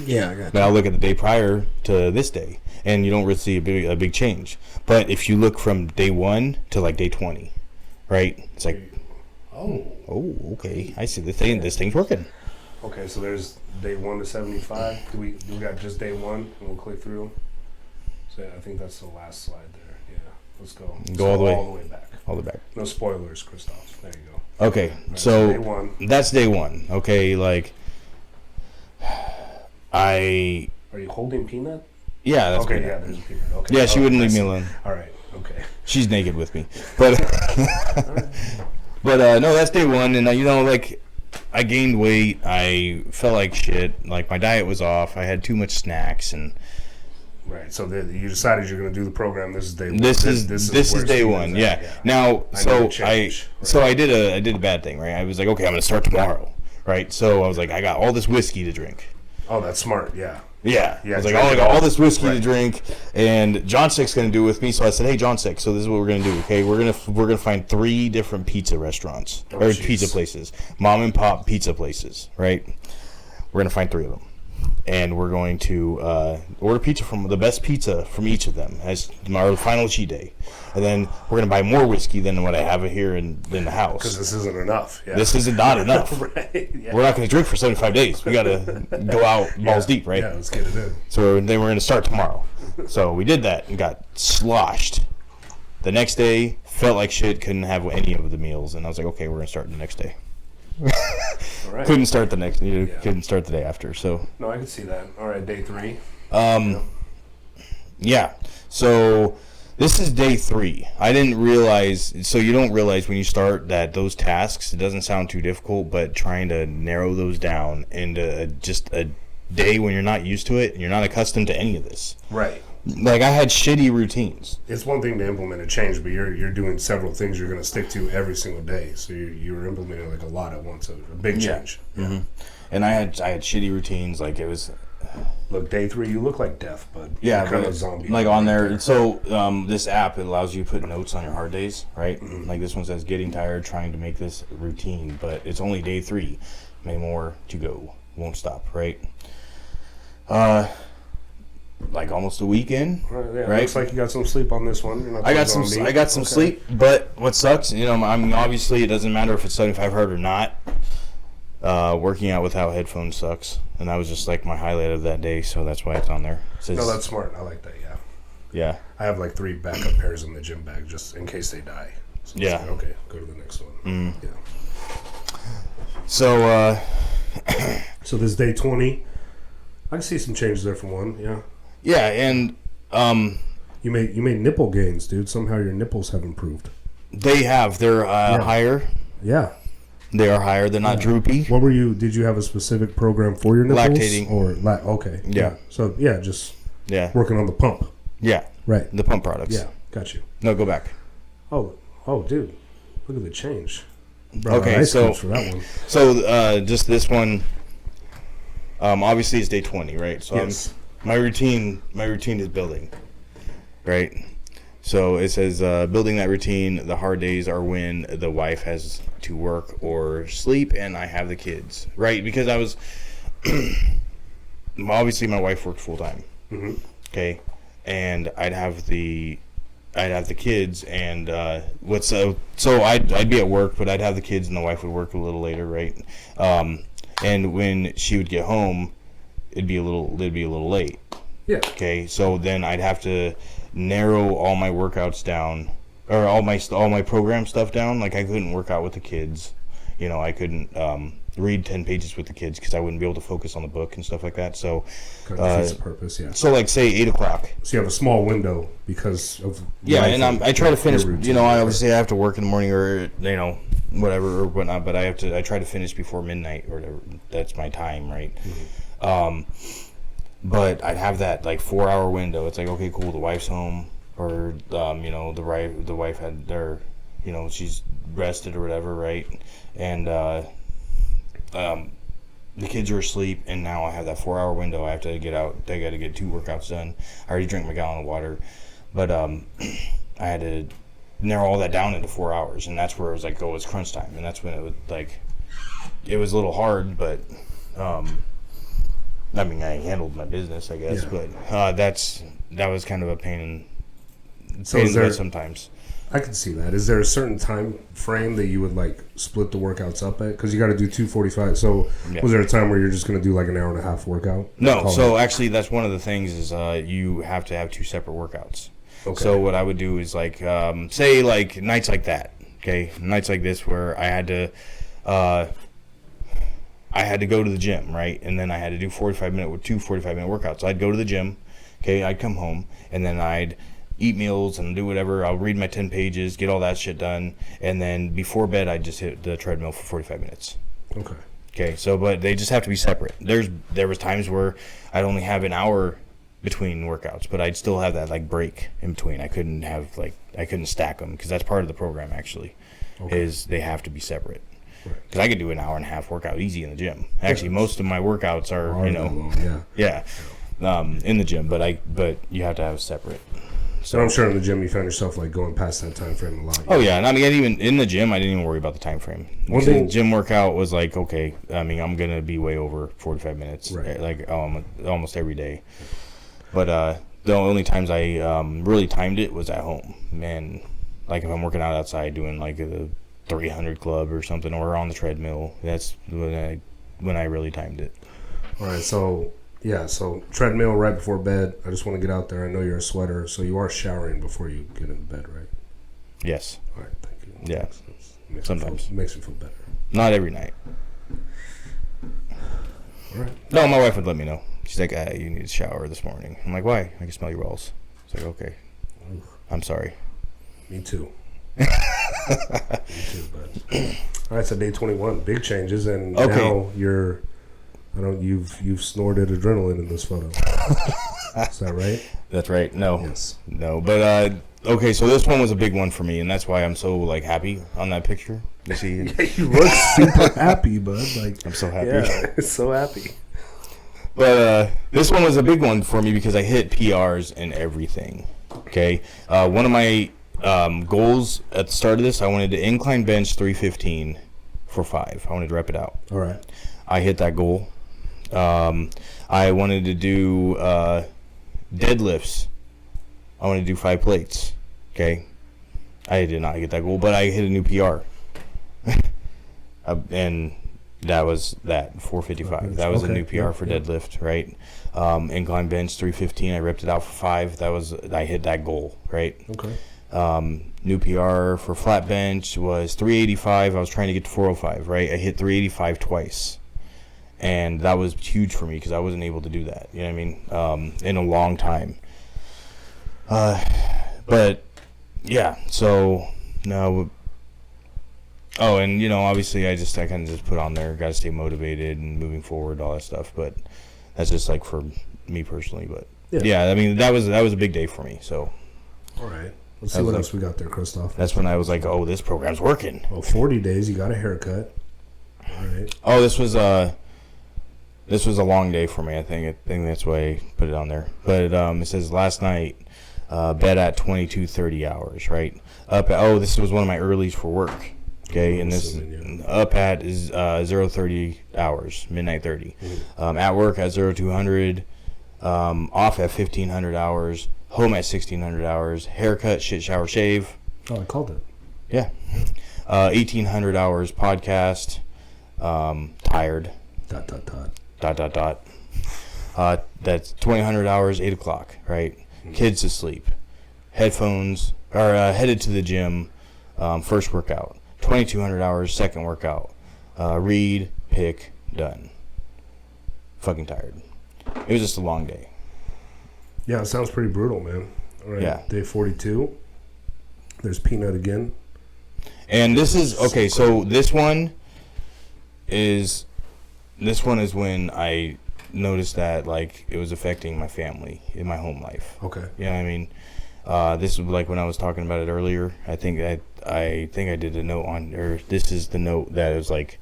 Yeah, I got you. Then I'll look at the day prior to this day, and you don't really see a big change. But if you look from day 1 to like day 20, right? It's like, oh, okay, I see this thing's working. Okay, so there's day 1 to 75. Do we got just day 1, and we'll click through? So I think that's the last slide there. Yeah, let's go. Go all the way back. All the way back. No spoilers, Christoph. There you go. Okay, Right, so day 1. that's day 1. Okay, like Are you holding Peanut? Yeah, that's okay. Peanut. Yeah, there's a Peanut. Okay. Yeah, she wouldn't leave me alone. All right. Okay. She's naked with me, but no, that's day 1, and you know, like I gained weight. I felt like shit. Like my diet was off. I had too much snacks and. Right. So you decided you're going to do the program. This is day 1. This is day 1. Yeah. Now, so I did a bad thing, right? I was like, okay, I'm going to start tomorrow, right? So I was like, I got all this whiskey to drink. Oh, that's smart. Yeah. Yeah. I was like, oh, I got all this whiskey to drink, and John Sick's going to do it with me. So I said, hey, John Sick, so this is what we're going to do, okay? We're gonna find 3 different pizza restaurants pizza places, mom and pop pizza places, right? We're going to find 3 of them. And we're going to order pizza from the best pizza from each of them as our final cheat day. And then we're going to buy more whiskey than what I have here in the house. Because this isn't enough. Yeah. This is not enough. Right. Yeah. We're not going to drink for 75 days. We got to go out balls deep, right? Yeah, let's get it in. So then we're going to start tomorrow. So we did that and got sloshed. The next day, felt like shit, couldn't have any of the meals. And I was like, okay, we're going to start the next day. All right. Couldn't start the next. Couldn't start the day after. So no, I can see that. All right, day 3. Yeah. So this is day 3. I didn't realize. So you don't realize when you start that those tasks. It doesn't sound too difficult, but trying to narrow those down into just a day when you're not used to it and you're not accustomed to any of this. Right. Like I had shitty routines. It's one thing to implement a change, but you're doing several things you're going to stick to every single day. So you're implementing like a lot at once, a big change. Yeah. Mm-hmm. And I had shitty routines. Like it was. Look, day 3, you look like death, but yeah, kind of zombie. Like on there. So this app, it allows you to put notes on your hard days, right? Mm-hmm. Like this one says, getting tired, trying to make this routine, but it's only day 3. Many more to go. Won't stop, right? Like almost a weekend, right? Looks like you got some sleep on this one. I got some sleep, but what sucks, you know, I mean, obviously it doesn't matter if it's 75 hard or not. Working out without headphones sucks, and that was just like my highlight of that day, so that's why it's on there. No, that's smart. I like that. Yeah. Yeah. I have like 3 backup pairs in the gym bag just in case they die. So yeah. Like, okay, go to the next one. Mm. Yeah. So. So this day 20, I can see some changes there from 1. Yeah. Yeah, and you made nipple gains, dude. Somehow your nipples have improved. They have. They're higher. Yeah. They are higher. They're not droopy. What were you? Did you have a specific program for your nipples? Lactating. Okay. Yeah. So just working on the pump. Yeah. Right. The pump products. Yeah. Got you. No, go back. Oh, dude, look at the change. Okay, so for that one. So just this one. Obviously it's day 20, right? So yes. My routine is building, right? So it says building that routine. The hard days are when the wife has to work or sleep, and I have the kids, right? Because I was obviously my wife worked full time, okay, and I'd have the kids, and so I'd be at work, but I'd have the kids, and the wife would work a little later, right? And when she would get home, it'd be a little late, Yeah. Okay, so then I'd have to narrow all my workouts down, or all my program stuff down. Like I couldn't work out with the kids. You know, I couldn't read 10 pages with the kids because I wouldn't be able to focus on the book and stuff like that. So, kind of defeats the purpose, yeah. So, like, say 8 o'clock. So you have a small window because of and I try to finish. You know, I obviously have to work in the morning or whatever or whatnot, but I try to finish before midnight or whatever. That's my time, right? But I'd have that like 4-hour window. It's like, okay, cool, the wife's home, or the wife had their, she's rested or whatever, right? And the kids are asleep, and now I have that 4-hour window. I have to get out. I got to get 2 workouts done. I already drank my gallon of water, but I had to narrow all that down into 4 hours, and that's where it was like, oh, it's crunch time, and that's when it was a little hard, but I mean, I handled my business, I guess, but that was kind of a pain in the butt sometimes. I can see that. Is there a certain time frame that you would like split the workouts up at? Because you got to do 2:45. So was there a time where you're just going to do like an hour and a half workout? No. So actually, that's one of the things is you have to have 2 separate workouts. Okay. So what I would do is like say like nights like that. Okay, nights like this where I had to go to the gym, right? And then I had to do 2 45-minute workouts. So I'd go to the gym. Okay, I'd come home and then I'd eat meals and do whatever. I'll read my 10 pages, get all that shit done, and then before bed I'd just hit the treadmill for 45 minutes. Okay, so but they just have to be separate. There was times where I'd only have an hour between workouts, but I'd still have that like break in between. I couldn't stack them because that's part of the program actually. Is they have to be separate. Because I could do an hour and a half workout easy in the gym. Actually, most of my workouts are in the gym, but you have to have separate. So I'm sure in the gym you found yourself like going past that time frame a lot. Oh yeah, and I mean even in the gym I didn't even worry about the time frame. The gym workout was like, okay, I mean I'm gonna be way over 45 minutes, like almost every day. But the only times I really timed it was at home. Man, like if I'm working out outside doing like a 300 club or something, or on the treadmill, that's when I really timed it. All right, so treadmill right before bed. I just want to get out there. I know you're a sweater, so you are showering before you get into bed, right? Yes. All right, thank you. Yeah, sometimes. Makes me feel better. Not every night. All right. No, my wife would let me know. She's like, you need to shower this morning. I'm like, why? I can smell your balls. It's like, okay. I'm sorry. Me too. Me too, bud. All right, so day 21, big changes, and now you've snorted adrenaline in this photo. Is that right? That's right. No. Yes. No, but okay, so this one was a big one for me, and that's why I'm so like happy on that picture. You see? Yeah, you look super happy, bud. Like I'm so happy. Yeah, so happy. But this one was a big one for me because I hit PRs and everything. Okay, one of my goals at the start of this, I wanted to incline bench 315 for 5. I wanted to rep it out. All right. I hit that goal. I wanted to do deadlifts. I wanted to do 5 plates. Okay, I did not get that goal, but I hit a new PR, and that was 455. That was a new PR for deadlift, right? Incline bench 315. I ripped it out for 5. I hit that goal, right? Okay. New PR for flat bench was 385. I was trying to get to 405, right? I hit 385 twice. And that was huge for me because I wasn't able to do that. You know what I mean? In a long time. But yeah, so no. Oh, and obviously I kind of just put on there, got to stay motivated and moving forward, all that stuff. But that's just like for me personally. But yeah, I mean that was a big day for me. So. All right. Let's see what else we got there, Christoph. That's when I was like, oh, this program's working. Well, 40 days, you got a haircut. All right. Oh, this was a long day for me. I think that's why I put it on there. But it says last night, bed at 22:30 hours, right? This was one of my earlies for work. Okay, and this up at is 0:30 hours, midnight 30. Mm-hmm. At work at 0200, off at 1500 hours, home at 1600 hours, haircut, shit, shower, shave. Oh, I called it. Yeah. 1800 hours podcast. Tired. ... That's 2,100 hours, 8 o'clock, right? Kids asleep. Headphones, or headed to the gym, first workout. 2,200 hours, second workout. Read, pick, done. Fucking tired. It was just a long day. Yeah, it sounds pretty brutal, man. All right, Yeah. Day 42. There's peanut again. And this is, okay, so this one is when I noticed that, like, it was affecting my family in my home life. Okay. You know what I mean? This was like when I was talking about it earlier. I think I did a note on, or this is the note that it was like,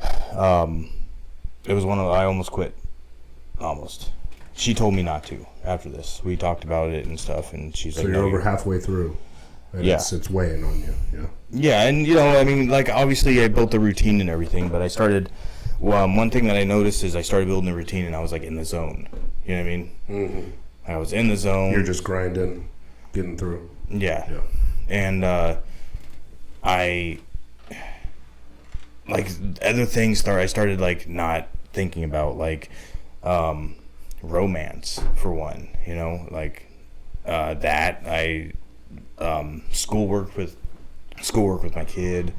it was I almost quit. Almost. She told me not to after this. We talked about it and stuff, and she's So like, you're no, over halfway through. And Yeah. it's weighing on you. Yeah. Yeah, and you know, I mean, like, obviously I built the routine and everything, but I started, one thing that I noticed is I started building a routine and I was like in the zone. You know what I mean? Mm-hmm. I was in the zone. You're just grinding, getting through. Yeah. Yeah. And I, like, other things I started, like, not thinking about, like, romance, for one, you know, like, that I, schoolwork with my kid,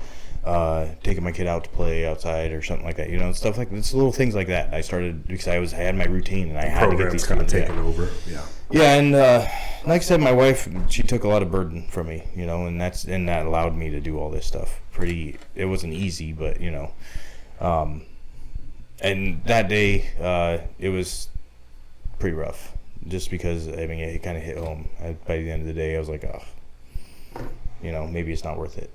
taking my kid out to play outside or something like that, you know, stuff like this, little things like that. I started because I had my routine and I had to get these kind of things, taken over. Yeah. Yeah, and like I said, my wife, she took a lot of burden from me, you know, and that allowed me to do all this stuff. It wasn't easy, but, you know, and that day, it was pretty rough, just because, I mean, it kind of hit home. By the end of the day, I was like, oh, you know, maybe it's not worth it.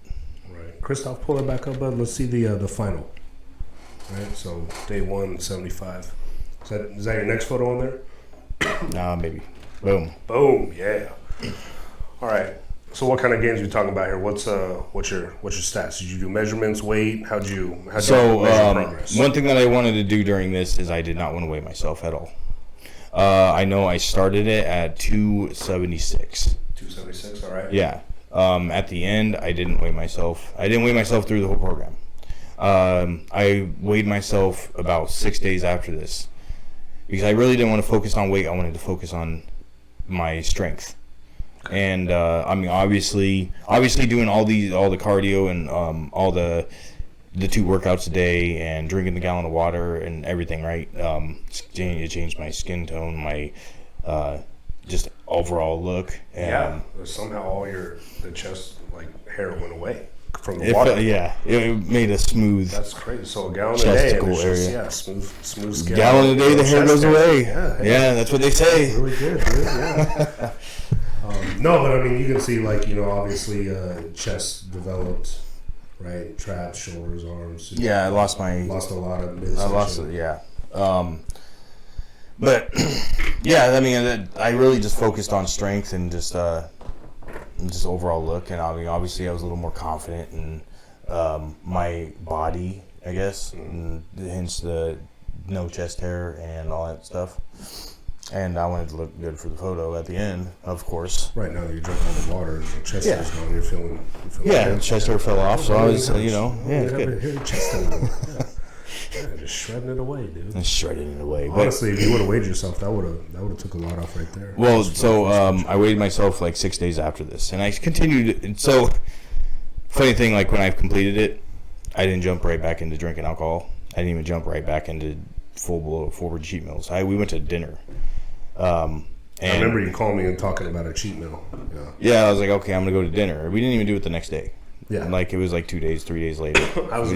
Right. Christoph, pull it back up, bud. Let's see the final. Right. So day 175. Is that your next photo on there? Nah, maybe. Boom. Boom. Yeah. All right. So what kind of gains are we talking about here? What's your stats? Did you do measurements, weight? How'd you measure progress? One thing that I wanted to do during this is I did not want to weigh myself at all. I know I started it at 276. 276. All right. Yeah. At the end, I didn't weigh myself. I didn't weigh myself through the whole program. I weighed myself about 6 days after this because I really didn't want to focus on weight. I wanted to focus on my strength. And I mean, obviously doing all the cardio and all the 2 workouts a day and drinking the gallon of water and everything, right? It changed my skin tone, my just overall look. And yeah. Somehow all the chest hair went away from the water. It made a smooth. That's crazy. So a gallon a day, and it's area. just, smooth skin. Gallon a day, the hair goes away. Yeah, that's what they say. Really good, dude. Yeah. No, but I mean, you can see, obviously, chest developed, right? Traps, shoulders, arms. Yeah, I lost a lot of midsection. I lost it, yeah. But yeah, I mean, I really just focused on strength and just overall look, and I mean, obviously, I was a little more confident in my body, I guess, and hence the no chest hair and all that stuff. And I wanted to look good for the photo at the end, of course. Right now that you're drinking all the water, the chest hair's gone. You're feeling the chest hair fell off, so I was, it's good. Here, chest hair. Yeah, just shredding it away, dude. And shredding it away. Honestly, if you would have weighed yourself, that would have took a lot off right there. Well, so I weighed myself 6 days after this, and I continued. So, funny thing, when I completed it, I didn't jump right back into drinking alcohol. I didn't even jump right back into full forward cheat meals. We went to dinner. I remember you calling me and talking about a cheat meal. Yeah, I was like, okay, I'm gonna go to dinner. We didn't even do it the next day. Yeah, it was 2 days, 3 days later. I was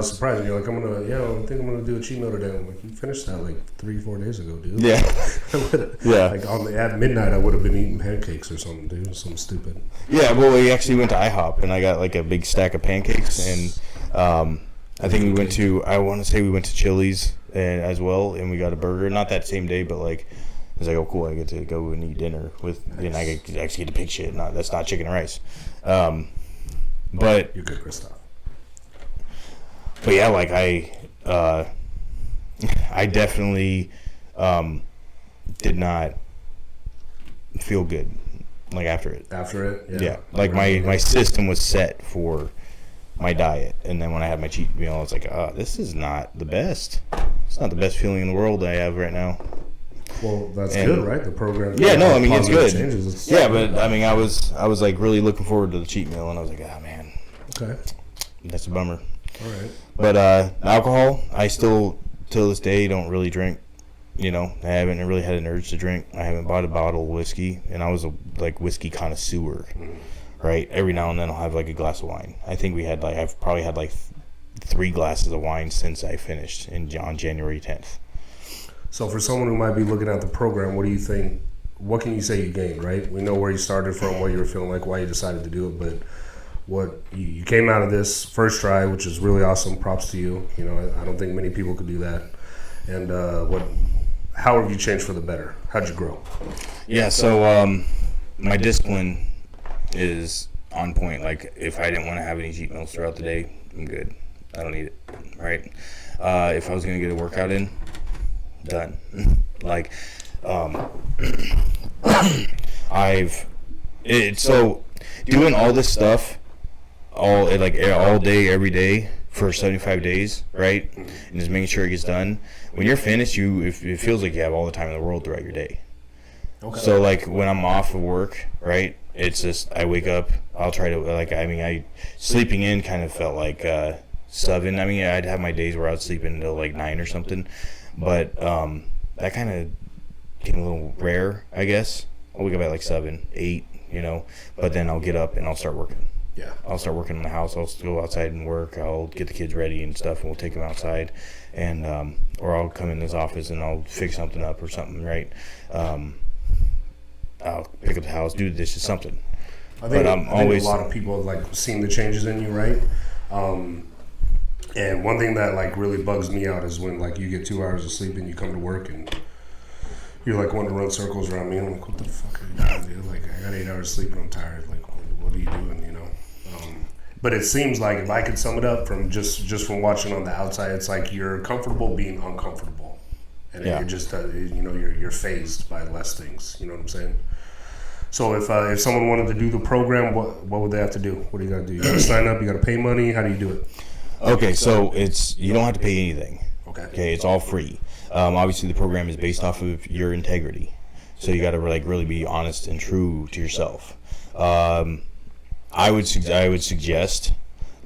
surprised. You're like, I think I'm gonna do a cheat meal today. I'm like, you finished that 3-4 days ago, dude. Yeah, yeah. At midnight, I would have been eating pancakes or something, dude. Something stupid. Yeah, well, we actually went to IHOP and I got a big stack of pancakes, and I think we went to Chili's as well, and we got a burger. Not that same day, but I was like, oh, cool, I get to go and eat dinner and I actually get to pick shit. That's not chicken and rice. But you're good, Christoph. But yeah, I definitely did not feel good after it. After it, yeah. My system was set for my diet, and then when I had my cheat meal, I was like, this is not the best. It's not the best feeling in the world I have right now. Well, that's good, right? The program. Yeah, no, I mean it's good. Changes. Yeah, but I mean I was like really looking forward to the cheat meal, and I was like, oh man, Okay. that's a bummer. All right. But alcohol, I still till this day don't really drink. You know, I haven't really had an urge to drink. I haven't bought a bottle of whiskey, and I was a whiskey connoisseur. Right, every now and then I'll have like a glass of wine. I think I've probably had like 3 glasses of wine since I finished on January 10th. So for someone who might be looking at the program, what do you think? What can you say you gained? Right, we know where you started from, what you were feeling like, why you decided to do it, but what you came out of this first try, which is really awesome. Props to you. You know, I don't think many people could do that. And how have you changed for the better? How'd you grow? Yeah, so my discipline is on point. Like, if I didn't want to have any cheat meals throughout the day, I'm good. I don't need it, right? If I was going to get a workout in, done. Like, so doing all this stuff all day, every day for 75 days, right? And just making sure it gets done. When you're finished, it feels like you have all the time in the world throughout your day. Okay. So, like, when I'm off of work, right, it's just, I wake up, I'll try to, sleeping in kind of felt like 7. I mean, I'd have my days where I would sleep until, like, 9 or something. But that kind of became a little rare, I guess. I'll wake up at, like, 7, 8, you know. But then I'll get up and I'll start working. Yeah. I'll start working in the house. I'll go outside and work. I'll get the kids ready and stuff, and we'll take them outside. And or I'll come in this office and I'll fix something up or something, right? I'll pick up the house, do the dishes, something. I think a lot of people have, like, seen the changes in you, right? And one thing that, like, really bugs me out is when, like, you get 2 hours of sleep and you come to work and you're, like, wanting to run circles around me. I'm like, what the fuck are you doing, dude? Like, I got 8 hours of sleep and I'm tired. Like, what are you doing, you know? But it seems like, if I could sum it up from just from watching on the outside, it's like you're comfortable being uncomfortable. And you're just, you're fazed by less things. You know what I'm saying? So if someone wanted to do the program, what would they have to do? What do you got to do? You got to sign up. You got to pay money. How do you do it? Okay, so you don't have to pay anything. Okay, it's all free. Obviously, the program is based off of your integrity, so you got to really be honest and true to yourself. I would suggest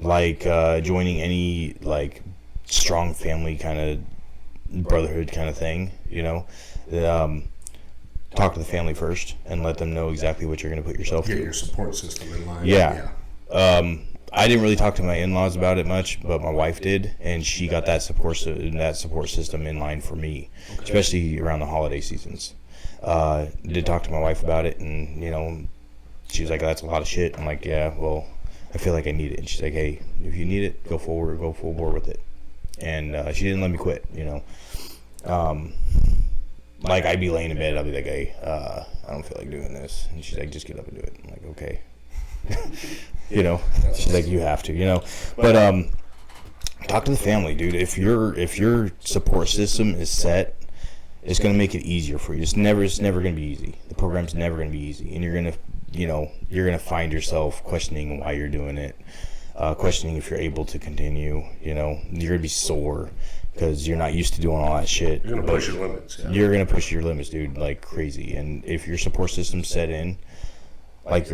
joining any like strong family kind of brotherhood kind of thing. You know, talk to the family first and let them know exactly what you're going to put yourself through. Get your support system in line. Yeah. I didn't really talk to my in-laws about it much, but my wife did, and she got that support system in line for me, especially around the holiday seasons. Did talk to my wife about it, and she was like, "That's a lot of shit." I'm like, "Yeah, well, I feel like I need it." And she's like, "Hey, if you need it, go full bore with it." And she didn't let me quit. Like, I'd be laying in bed, I'll be like, "Hey, I don't feel like doing this," and she's like, "Just get up and do it." I'm like, "Okay." She's like, "You have to," but talk to the family, dude. If your support system is set, it's gonna make it easier for you. It's never gonna be easy. The program's never gonna be easy, and you're gonna find yourself questioning why you're doing it, questioning if you're able to continue. You're gonna be sore because you're not used to doing all that shit. You're gonna push your limits. Yeah. You're gonna push your limits, dude, like crazy. And if your support system's set in, like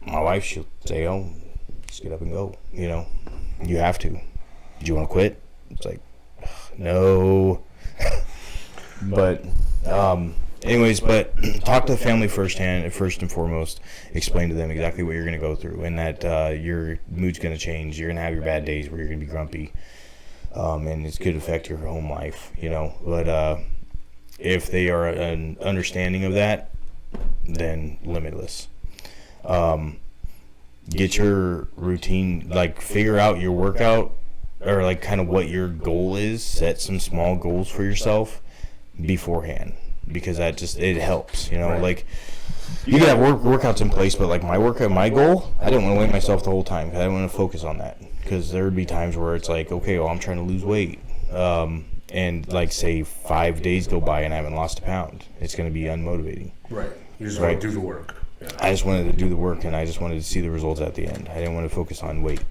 my wife, she'll say, "Oh, just get up and go." You have to. Do you want to quit? It's like, no. But anyways, talk to the family first and foremost. Explain to them exactly what you're going to go through, and that your mood's going to change. You're going to have your bad days where you're going to be grumpy, and it could affect your home life. But if they are an understanding of that, then limitless. Get your routine, figure out your workout, or kind of what your goal is. Set some small goals for yourself beforehand, because it helps. Right. You can have workouts in place, but my goal, I didn't want to weigh myself the whole time. I didn't want to focus on that, because there would be times where it's like, okay, well, I'm trying to lose weight, and say 5 days go by and I haven't lost a pound. It's going to be unmotivating. Right. You just want to do the work. Yeah. I just wanted to do the work, and I just wanted to see the results at the end. I didn't want to focus on weight.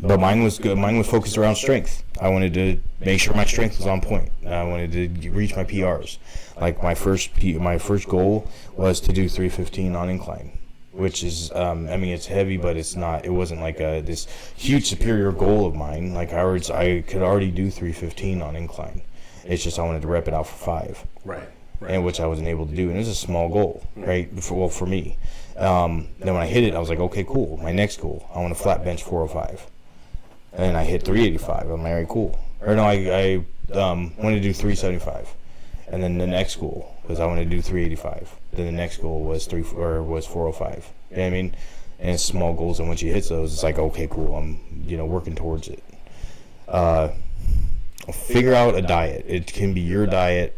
But mine was good. Mine was focused around strength. I wanted to make sure my strength was on point. I wanted to reach my PRs. Like my first goal was to do 315 on incline, which is, it's heavy, but it's not. It wasn't like this huge superior goal of mine. Like I could already do 315 on incline. It's just I wanted to rep it out for 5. Right. And which I wasn't able to do, and it was a small goal, right? For me. Then when I hit it, I was like, okay, cool. My next goal, I want to flat bench 405, and I hit 385. I'm like, all right, cool. Or no, I wanted to do 375, and then the next goal was I wanted to do 385. Then the next goal was 405. You know what I mean? And it's small goals, and once you hit those, it's like, okay, cool. I'm working towards it. Figure out a diet. It can be your diet.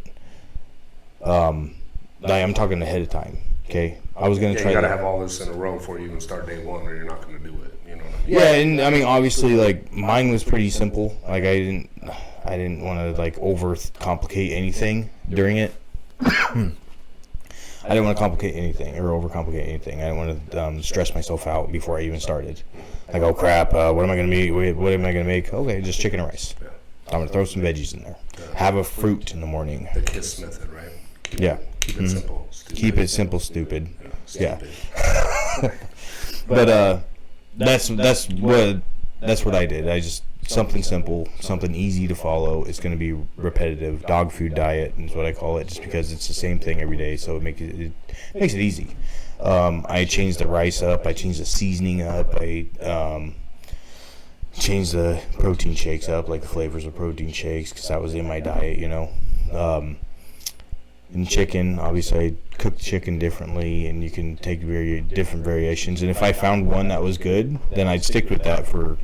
I'm talking ahead of time. Okay, I was gonna try. You gotta have all this in a row before you even start day one, or you're not gonna do it. You know what I mean? Yeah, and I mean, obviously, like mine was pretty simple. Like I didn't want to like overcomplicate anything during it. I didn't want to complicate anything or overcomplicate anything. I didn't want to stress myself out before I even started. Like, oh crap, what am I gonna make? What am I gonna make? Okay, just chicken and rice. Yeah. I'm gonna throw some veggies in there. Have a fruit in the morning. The KISS method, right? Keep it simple. Stupid. Keep it simple, stupid. Yeah. But that's what I did. I just something simple, something easy to follow. It's going to be repetitive. Dog food diet is what I call it, just because it's the same thing every day. So it makes it easy. I changed the rice up. I changed the seasoning up. I changed the protein shakes up, like the flavors of protein shakes, because that was in my diet. And chicken, obviously, I cook chicken differently, and you can take different variations. And if I found one that was good, then I'd stick with that for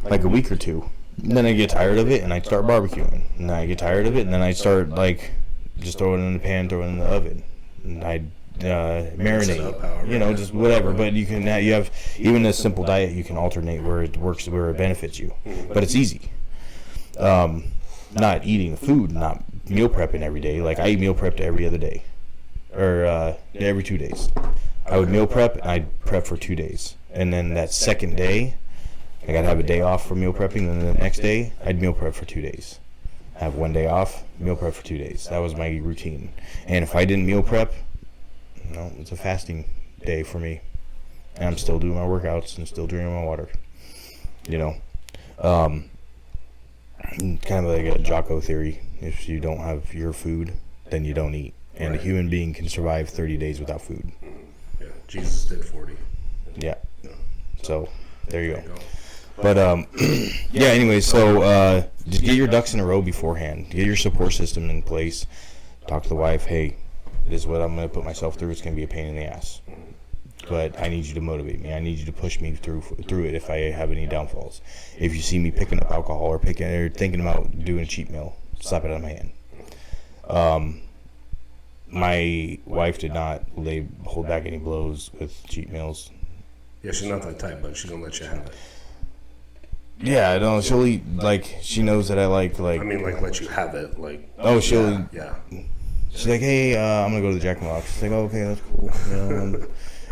like a week or two. And then I get tired of it, and I'd start barbecuing. And then I get tired of it, and then I'd start like just throw it in the pan, throw it in the oven, and I'd marinate, just whatever. But you have even a simple diet, you can alternate where it works, where it benefits you. But it's easy. Not eating the food, not meal prepping every day. Like I eat meal prepped every other day, or every 2 days. I would meal prep, and I'd prep for 2 days, and then that second day, I gotta have a day off for meal prepping, and then the next day, I'd meal prep for 2 days. Have 1 day off, meal prep for 2 days. That was my routine. And if I didn't meal prep, it's a fasting day for me, and I'm still doing my workouts and still drinking my water. Kind of like a Jocko theory. If you don't have your food, then you don't eat. And a human being can survive 30 days without food. Yeah, Jesus did 40. Yeah. So, there you go. But, anyway, so just get your ducks in a row beforehand. Get your support system in place. Talk to the wife, hey, this is what I'm going to put myself through. It's going to be a pain in the ass. But I need you to motivate me. I need you to push me through it if I have any downfalls. If you see me picking up alcohol or thinking about doing a cheat meal, slap it out of my hand. My wife did not hold back any blows with cheat meals. Yeah, she's not that type, but she's gonna let you have it. Yeah, no, she'll eat, like, she knows that I like. I mean, like, let you have it, like. Oh, she'll. Yeah. She's like, hey, I'm gonna go to the Jack in the Box. She's like, oh, okay, that's cool.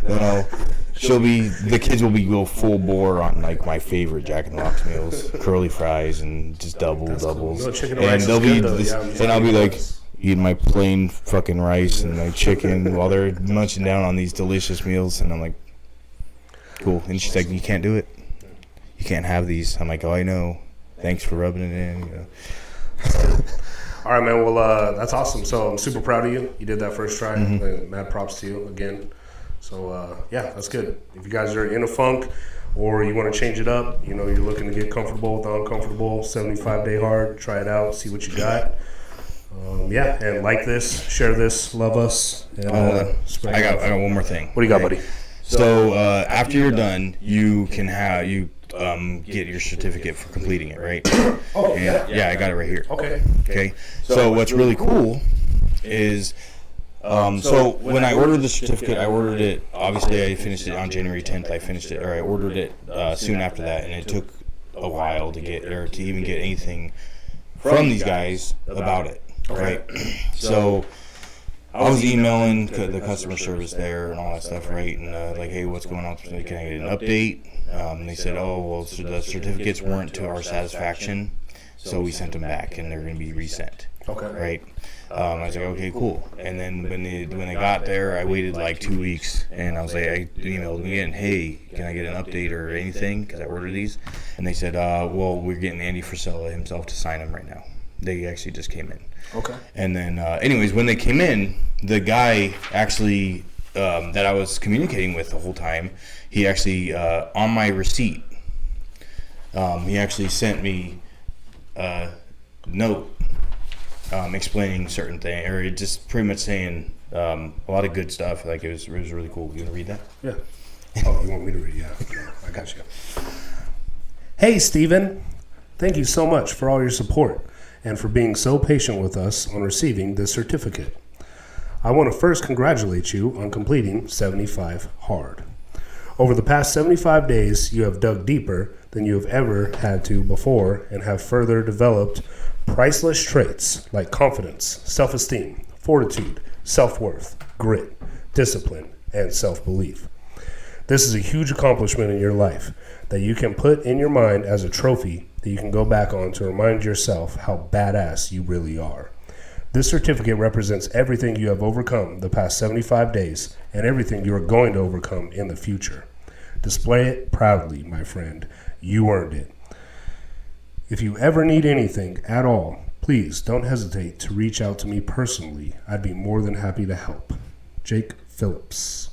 The kids will go full bore on like my favorite Jack in the Box meals, curly fries and just doubles. Cool. No, And they'll be and I'll be like eating my plain fucking rice and my chicken while they're munching down on these delicious meals, and I'm like, cool. And she's like, you can't do it. You can't have these. I'm like, oh, I know. Thanks for rubbing it in. All right, man. Well, that's awesome. So I'm super proud of you. You did that first try. Mad props to you again. So, that's good. If you guys are in a funk or you want to change it up, you're looking to get comfortable with the uncomfortable, 75-day hard, try it out, see what you got. And like this, share this, love us. And, I got one more thing. What do you got, buddy? So, after you're done, you can get your certificate for completing it, right? Oh, yeah, I got it right here. Okay. So, what's really cool is... So when I ordered the certificate, I ordered it, obviously I finished it on January 10th, I ordered it soon after that, and it took a while to even get anything from these guys about it, right? So I was emailing the customer service there and all that stuff, right? And like, hey, what's going on? Can I get an update? They said, oh, well, so the certificates weren't to our satisfaction, so we sent them back, and they're going to be resent. Okay. Right. I was like, okay, cool. And then when they got there, I waited like 2 weeks, and I was like, I emailed them again, hey, can I get an update or anything? Because I ordered these, and they said, well, we're getting Andy Frisella himself to sign them right now. They actually just came in. Okay. And then, anyways, when they came in, the guy actually that I was communicating with the whole time, he actually on my receipt, he actually sent me a note. Explaining certain things, or just pretty much saying a lot of good stuff. Like it was really cool. You want to read that? Yeah. Oh, you want me to read? Yeah. No, I got you. Hey, Steven. Thank you so much for all your support and for being so patient with us on receiving this certificate. I want to first congratulate you on completing 75 hard. Over the past 75 days, you have dug deeper than you have ever had to before and have further developed priceless traits like confidence, self-esteem, fortitude, self-worth, grit, discipline, and self-belief. This is a huge accomplishment in your life that you can put in your mind as a trophy that you can go back on to remind yourself how badass you really are. This certificate represents everything you have overcome the past 75 days and everything you are going to overcome in the future. Display it proudly, my friend. You earned it. If you ever need anything at all, please don't hesitate to reach out to me personally. I'd be more than happy to help. Jake Phillips.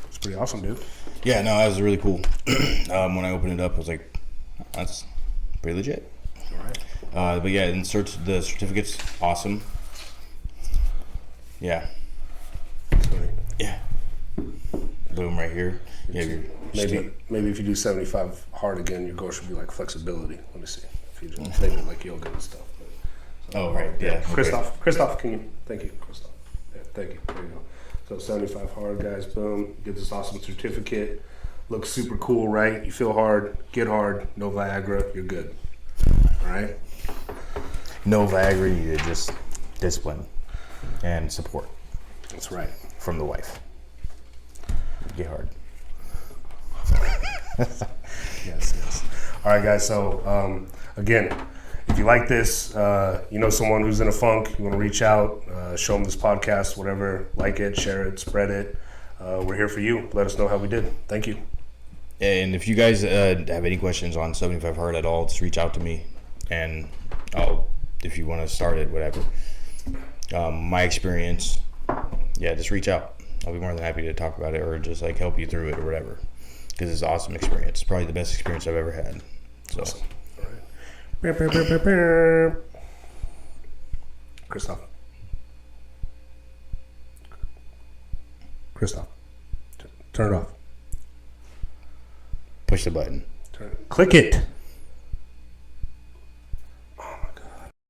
It's pretty awesome, dude. Yeah, no, that was really cool. When I opened it up, I was like, that's pretty legit. All right. But yeah, the certificate's awesome. Yeah. Sorry. Yeah. Boom, right here. Yeah, Maybe if you do 75 hard again, your goal should be like flexibility. Let me see. If you just maybe like yoga and stuff. Oh, right. Yeah. Christoph, can you? Thank you, Christoph. Yeah, thank you. There you go. So 75 hard, guys. Boom. Get this awesome certificate. Looks super cool, right? You feel hard. Get hard. No Viagra. You're good. All right? No Viagra needed, just discipline and support. That's right. From the wife. Get hard. Yes. All right, guys. So, again, if you like this, you know someone who's in a funk, you want to reach out, show them this podcast, whatever, like it, share it, spread it. We're here for you. Let us know how we did. Thank you. And if you guys have any questions on 75 Hard at all, just reach out to me. And if you want to start it, whatever. My experience, yeah, just reach out. I'll be more than happy to talk about it or just like help you through it or whatever. Because it's an awesome experience. Probably the best experience I've ever had. So. Awesome. All right. Christoph. Turn it off. Push the button. Click it.